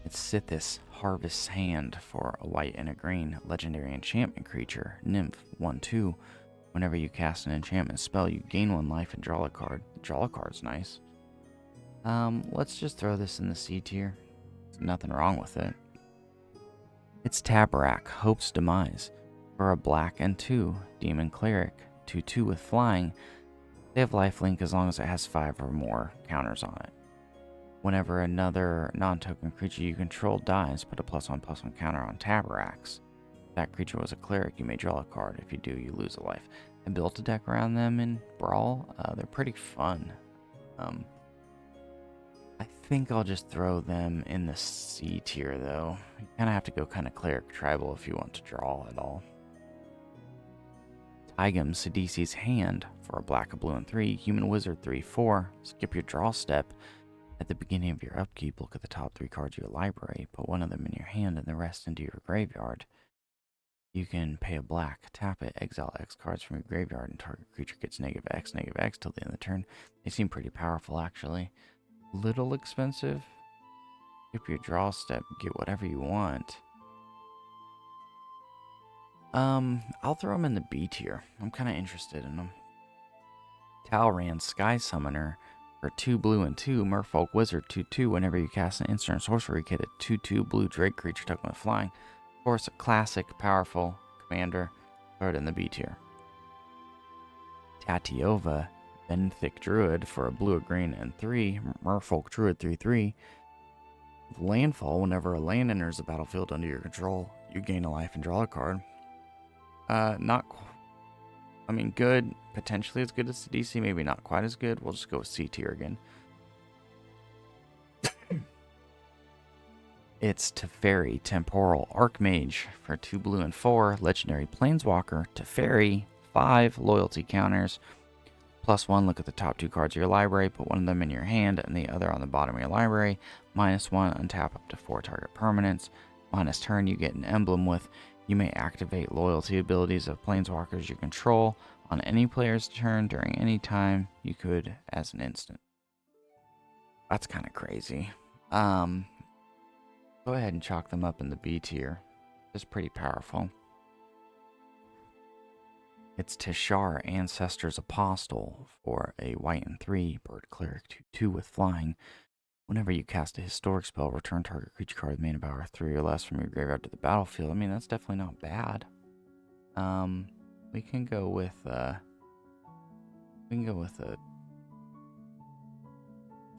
It's Sithis, Harvest's Hand, for a white and a green, legendary enchantment creature, Nymph 1/2. Whenever you cast an enchantment spell, you gain 1 life and draw a card. Draw a card's nice. Let's just throw this in the C tier. There's nothing wrong with it. It's Tabarak, Hope's Demise, for a black and 2, Demon Cleric, 2/2 with flying. They have lifelink as long as it has 5 or more counters on it. Whenever another non-token creature you control dies, put a +1/+1 counter on Tabaraks. If that creature was a cleric, you may draw a card. If you do, you lose a life. I built a deck around them in Brawl. They're pretty fun. I think I'll just throw them in the C tier, though. You kind of have to go kind of cleric tribal if you want to draw at all. Tigum, Sidisi's Hand, for a black, a blue, and 3, Human Wizard 3/4. Skip your draw step. At the beginning of your upkeep, look at the top 3 cards of your library, put 1 of them in your hand and the rest into your graveyard. You can pay a black, tap it, exile X cards from your graveyard, and target creature gets -X till the end of the turn. They seem pretty powerful, actually. Little expensive. Skip your draw step, get whatever you want. I'll throw them in the B tier. I'm kind of interested in them. Talran, Sky Summoner, for 2 blue and 2, Merfolk Wizard 2/2. Whenever you cast an instant or sorcery, get a 2/2 blue Drake creature token with flying. Of course, a classic, powerful commander. Throw it in the B tier. Tatiova, Benthic Druid, for a blue, a green, and 3, Merfolk Druid 3/3. Landfall, whenever a land enters the battlefield under your control, you gain a life and draw a card. Good. Potentially as good as the DC, maybe not quite as good. We'll just go with C tier again. It's Teferi, Temporal Archmage, for 2 blue and 4, Legendary Planeswalker, Teferi, 5 loyalty counters. +1, look at the top 2 cards of your library, put 1 of them in your hand and the other on the bottom of your library. -1, untap up to 4 target permanents. -turn, you get an emblem with, you may activate loyalty abilities of planeswalkers you control on any player's turn during any time you could as an instant. That's kind of crazy. Go ahead and chalk them up in the B tier. It's pretty powerful. It's Tishar, Ancestor's Apostle, for a white and 3, Bird Cleric 2/2 with flying. Whenever you cast a historic spell, return target creature card with mana power 3 or less from your graveyard to the battlefield. I mean, that's definitely not bad. We can go with a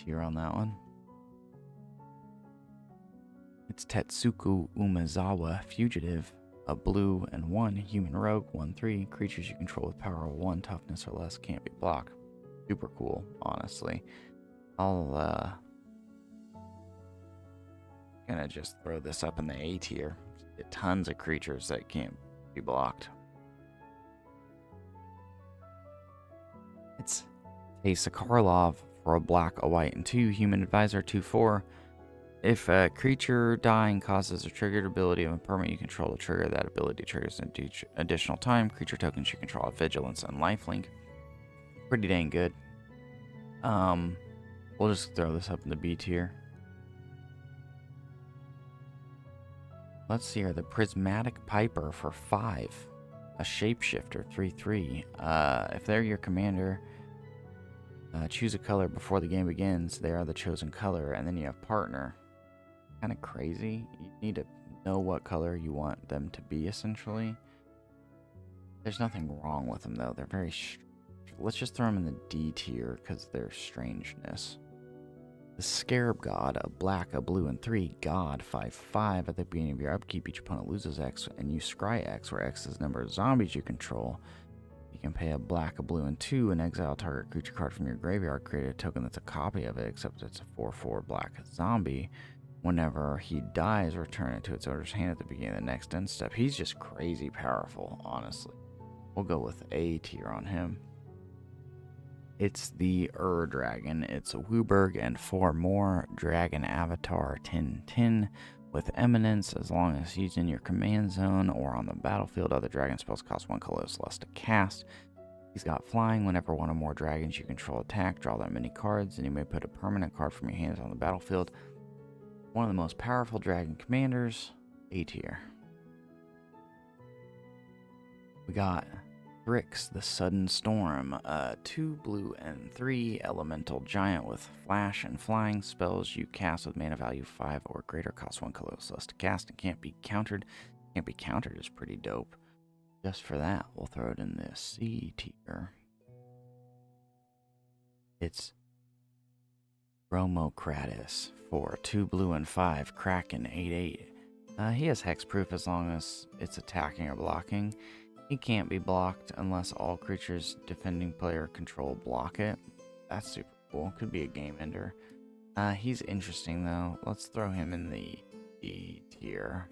tier on that one. It's Tetsuku Umezawa, Fugitive, a blue and 1 human rogue, 1/3. Creatures you control with power of 1 toughness or less can't be blocked. Super cool, honestly. I'll gonna just throw this up in the A tier. Get tons of creatures that can't be blocked. It's a Sakharov for a black, a white, and 2 human advisor, 2/4. If a creature dying causes a triggered ability of a permanent you control to trigger, that ability triggers an additional time. Creature tokens you control have vigilance and lifelink. Pretty dang good. We'll just throw this up in the B tier. Let's see here. The Prismatic Piper for 5. A shapeshifter, 3/3. If they're your commander, choose a color before the game begins. They are the chosen color, and then you have partner. Kind of crazy. You need to know what color you want them to be, essentially. There's nothing wrong with them, though. They're very let's just throw them in the D tier because of their strangeness. The Scarab God, a black, a blue, and 3 god, 5/5. At the beginning of your upkeep, each opponent loses X, and you scry X, where X is the number of zombies you control. You can pay a black, a blue, and 2, and exile target creature card from your graveyard. Create a token that's a copy of it, except it's a 4/4 black zombie. Whenever he dies, return it to its owner's hand at the beginning of the next end step. He's just crazy powerful, honestly. We'll go with A tier on him. It's the Dragon. It's a Wooburg and 4 more. Dragon Avatar 10/10 with Eminence. As long as he's in your command zone or on the battlefield, other dragon spells cost 1 color less to cast. He's got flying. Whenever 1 or more dragons you control attack, draw that many cards, and you may put a permanent card from your hands on the battlefield. One of the most powerful dragon commanders, A tier. We got Thrix, the Sudden Storm, 2 blue and 3 elemental giant with flash and flying. Spells you cast with mana value 5 or greater cost 1 color less to cast and can't be countered. Can't be countered is pretty dope. Just for that, we'll throw it in the C tier. It's Bromocratis for 2 blue and 5, Kraken 8/8. He has hexproof as long as it's attacking or blocking. He can't be blocked unless all creatures defending player control block it. That's super cool. Could be a game ender. He's interesting though. Let's throw him in the E tier.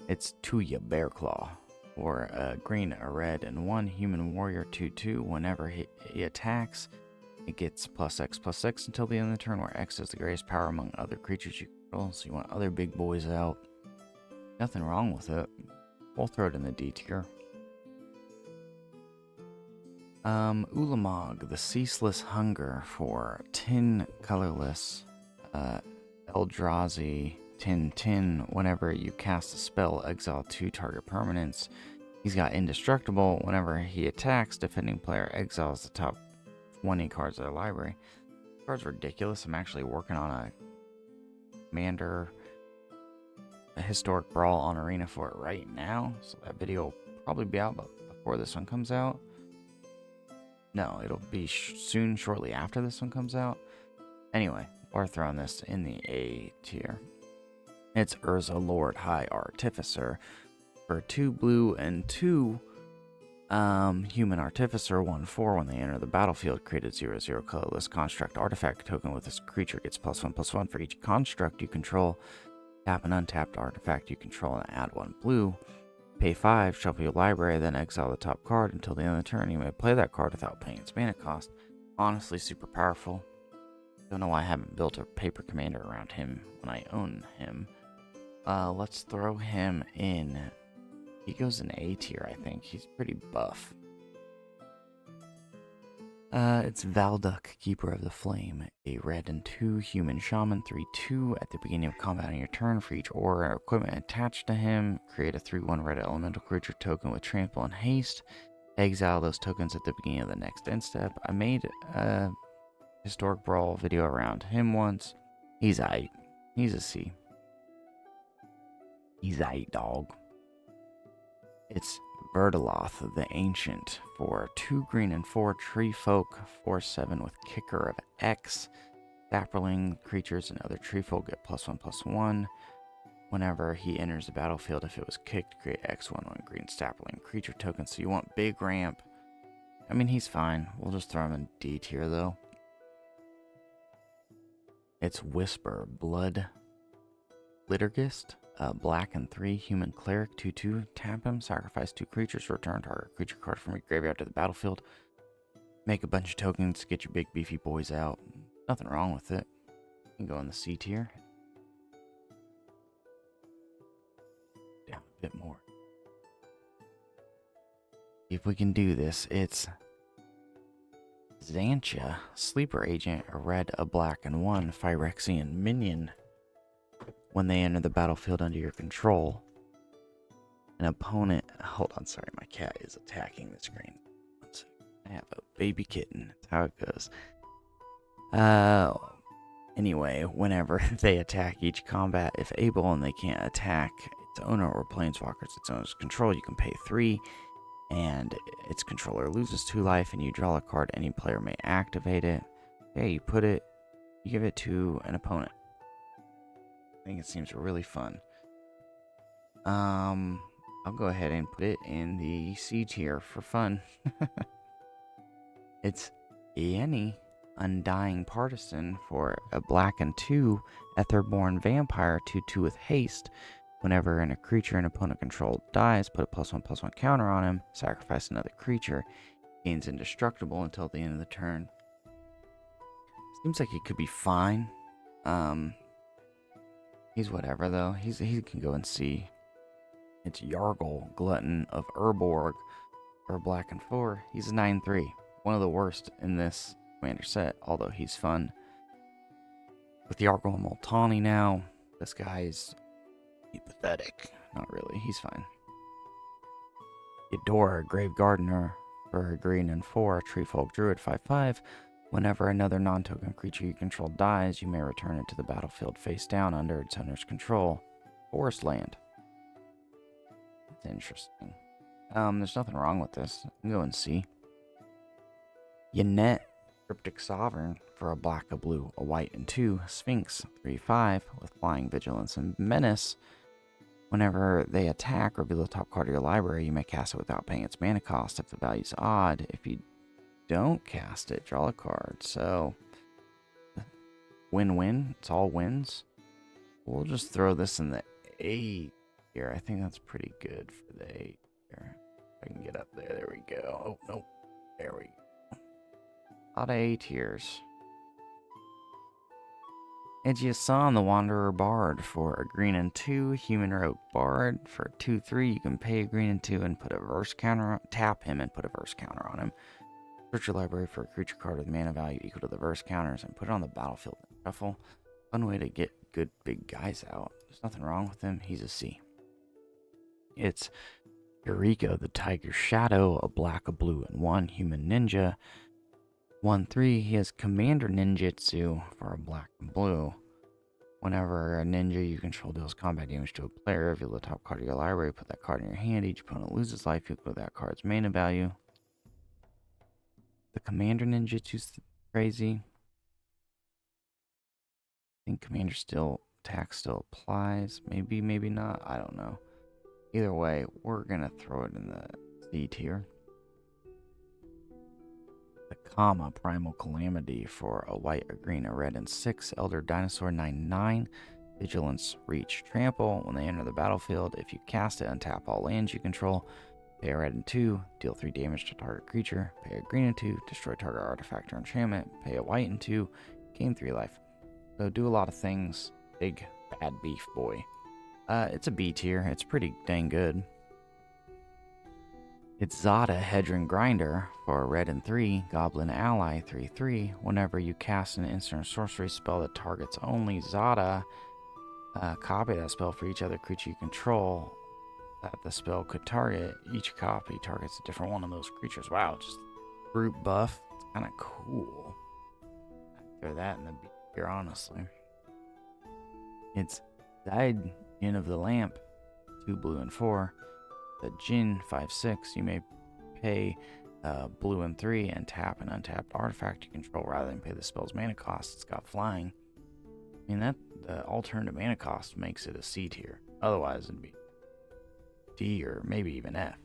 It's Tuya Bearclaw for a green, a red, and 1 human warrior 2/2. Whenever he attacks, it gets +X/+X until the end of the turn, where X is the greatest power among other creatures you control. So you want other big boys out. Nothing wrong with it. We'll throw it in the D tier. Ulamog, the Ceaseless Hunger for 10 colorless. Eldrazi 10/10. Whenever you cast a spell, exile 2 target permanents. He's got Indestructible. Whenever he attacks, defending player exiles the top 20 cards of their library. This card's ridiculous. I'm actually working on a commander, a historic brawl on Arena for it right now, so that video will probably be out before this one comes out. No, it'll be soon, shortly after this one comes out. Anyway, we're throwing this in the A tier. It's Urza Lord High Artificer for 2 blue and 2 human artificer, 1/4. When they enter the battlefield, create a 0/0 colorless construct artifact token with this creature. Gets +1/+1 for each construct you control. Tap an untapped artifact you control and add 1 blue. Pay 5, shuffle your library, then exile the top card until the end of the turn. You may play that card without paying its mana cost. Honestly, super powerful. Don't know why I haven't built a paper commander around him when I own him. Let's throw him in. He goes in A tier, I think. He's pretty buff. It's Valduk, Keeper of the Flame, a red and 2 human shaman, 3/2. At the beginning of combat on your turn, for each aura or equipment attached to him, create a 3/1 red elemental creature token with trample and haste. Exile those tokens at the beginning of the next end step. I made a historic brawl video around him once. He's aight. He's a C. He's aight, dog. It's Verdaloth, the Ancient, for 2 green and 4 tree folk, 4/7 with kicker of X. Sapperling creatures and other tree folk get +1/+1. Whenever he enters the battlefield, if it was kicked, create X/1/1 green sapperling creature token. So you want big ramp. I mean, he's fine. We'll just throw him in D tier though. It's Whisper, Blood Liturgist, black and 3, human cleric, 2/2. Tap him, sacrifice 2 creatures, return target creature card from your graveyard to the battlefield. Make a bunch of tokens to get your big beefy boys out. Nothing wrong with it. You can go in the C tier. Down a bit more. If we can do this, it's Xantia, Sleeper Agent, a red, a black, and 1 Phyrexian minion. When they enter the battlefield under your control, an opponent... Hold on, sorry, my cat is attacking the screen. I have a baby kitten. That's how it goes. Anyway, whenever they attack each combat, if able and they can't attack its owner or planeswalkers its owner's control, you can pay 3, and its controller loses 2 life, and you draw a card. Any player may activate it. Yeah, you give it to an opponent. I think it seems really fun. I'll go ahead and put it in the C tier for fun. It's Yenny, Undying Partisan, for a black and 2 Etherborn Vampire, 2/2 with haste. Whenever a creature an opponent controlled dies, put a +1/+1 counter on him, sacrifice another creature, gains indestructible until the end of the turn. Seems like he could be fine. He's whatever though. He can go and see. It's Yargle, Glutton of Urborg, for black and 4. He's a 9/3. One of the worst in this commander set, although he's fun. With Yargle and Multani now, this guy's pathetic. Not really, he's fine. Eudora, Grave Gardener, for a green and 4, Treefolk Druid, 5/5. Whenever another non-token creature you control dies, you may return it to the battlefield face down under its owner's control. Forest land. That's interesting. There's nothing wrong with this. I can go and see. Yannette, Cryptic Sovereign, for a black, a blue, a white, and 2. Sphinx, 3/5, with Flying, Vigilance, and Menace. Whenever they attack, reveal the top card of your library. You may cast it without paying its mana cost if the value's odd. If you don't cast it, draw a card. So, win-win. It's all wins. We'll just throw this in the A here. I think that's pretty good for the A here. If I can get up there. There we go. Oh, no. There we go. A lot of A tiers. Edgiasan, the Wanderer Bard, for a green and 2, Human Rogue Bard, for 2/3. You can pay a green and 2 and put a verse counter on, tap him and put a verse counter on him. Search your library for a creature card with mana value equal to the verse counters and put it on the battlefield and shuffle. Fun way to get good big guys out. There's nothing wrong with him. He's a C. It's Eureka, the Tiger Shadow, a black, a blue, and 1 human ninja. 1/3. He has Commander Ninjutsu for a black and blue. Whenever a ninja you control deals combat damage to a player, reveal the top card of your library, put that card in your hand. Each opponent loses life equal to that card's mana value. The Commander Ninjutsu's crazy. I think Commander attack still applies. Maybe, maybe not. I don't know. Either way, we're gonna throw it in the C tier. The Kama, Primal Calamity, for a white, a green, a red, and 6. Elder Dinosaur, 9/9. Vigilance, Reach, Trample. When they enter the battlefield, if you cast it, untap all lands you control. Pay a red and 2, deal 3 damage to target creature. Pay a green and 2, destroy target artifact or enchantment. Pay a white and 2, gain 3 life. So do a lot of things. Big bad beef boy. It's a B tier. It's pretty dang good. It's Zada, Hedron Grinder, for a red and 3, Goblin Ally, 3/3. Whenever you cast an instant or sorcery spell that targets only Zada, copy that spell for each other creature you control that the spell could target. Each copy targets a different one of those creatures. Wow, just brute buff. It's kind of cool. I'd throw that in the B tier, honestly. It's Guardian of the Lamp, 2 blue and 4. The Jinn, 5/6. You may pay blue and 3 and tap an untapped artifact you control rather than pay the spell's mana cost. It's got flying. I mean, that the alternative mana cost makes it a C tier. Otherwise, it'd be D or maybe even F.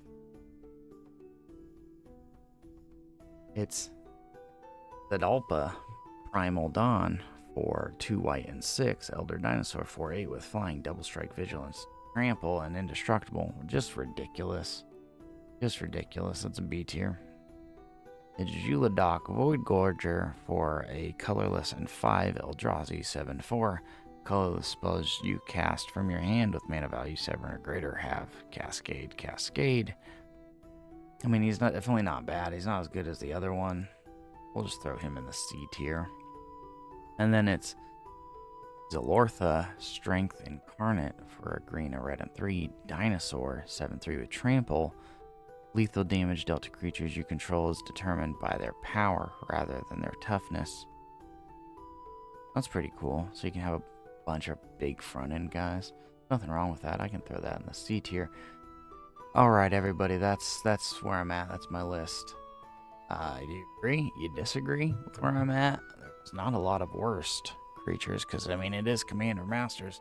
It's the Dalpa Primal Dawn for 2 white and 6, Elder Dinosaur 4/8 with flying, double strike, vigilance, trample, and indestructible. Just ridiculous. Just ridiculous. That's a B tier. It's Juladoc Void Gorger for a colorless and 5 Eldrazi 7/4. Colorless spells you cast from your hand with mana value 7 or greater have Cascade, Cascade. I mean, he's definitely not bad. He's not as good as the other one. We'll just throw him in the C tier. And then it's Zalortha Strength Incarnate for a green, a red, and 3 Dinosaur 7/3 with Trample. Lethal damage dealt to creatures you control is determined by their power rather than their toughness. That's pretty cool. So you can have a bunch of big front end guys. Nothing wrong with that. I can throw that in the C tier. Alright, everybody, that's where I'm at. That's my list. Do you agree? You disagree with where I'm at? There's not a lot of worst creatures, because, I mean, it is Commander Masters.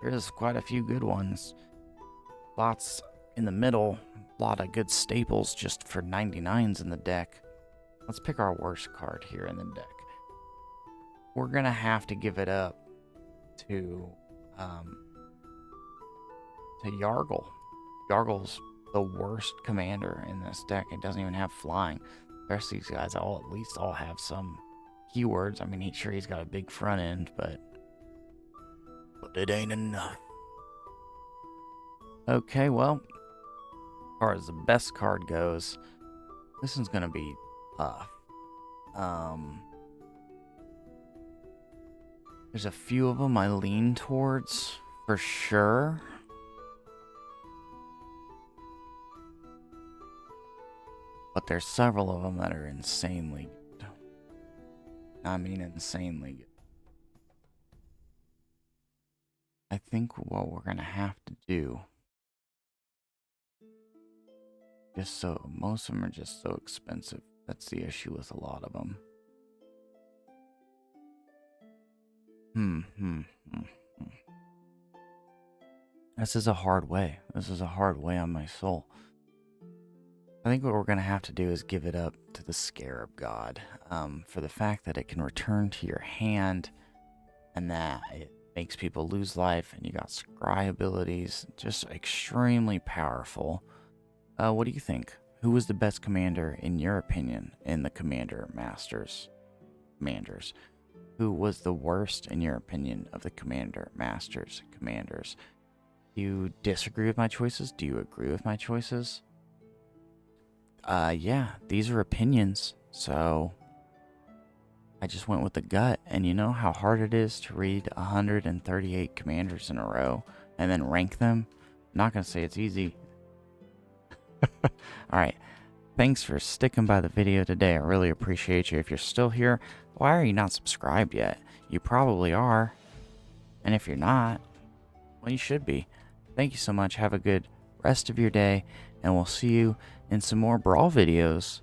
There's quite a few good ones. Lots in the middle. A lot of good staples just for 99s in the deck. Let's pick our worst card here in the deck. We're going to have to give it up to Yargle. Yargle's the worst commander in this deck. It doesn't even have flying. The rest of these guys at least all have some keywords. I mean, he's got a big front end, but it ain't enough. Okay, well, as far as the best card goes, this one's gonna be tough. There's a few of them I lean towards for sure. But there's several of them that are insanely good. I mean, insanely good. I think what we're going to have to do, most of them are just so expensive. That's the issue with a lot of them. This is a hard way. This is a hard way on my soul. I think what we're going to have to do is give it up to the Scarab God for the fact that it can return to your hand and that it makes people lose life, and you got scry abilities. Just extremely powerful. What do you think? Who was the best commander, in your opinion, in the Commander Masters? Commanders. Who was the worst, in your opinion, of the Commander Masters commanders? Do you disagree with my choices? Do you agree with my choices? Yeah, these are opinions, so I just went with the gut, and you know how hard it is to read 138 commanders in a row and then rank them? I'm not going to say it's easy. Alright, thanks for sticking by the video today. I really appreciate you. If you're still here, why are you not subscribed yet? You probably are, and if you're not, well, you should be. Thank you so much. Have a good rest of your day, and we'll see you in some more Brawl videos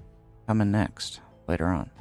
coming next later on.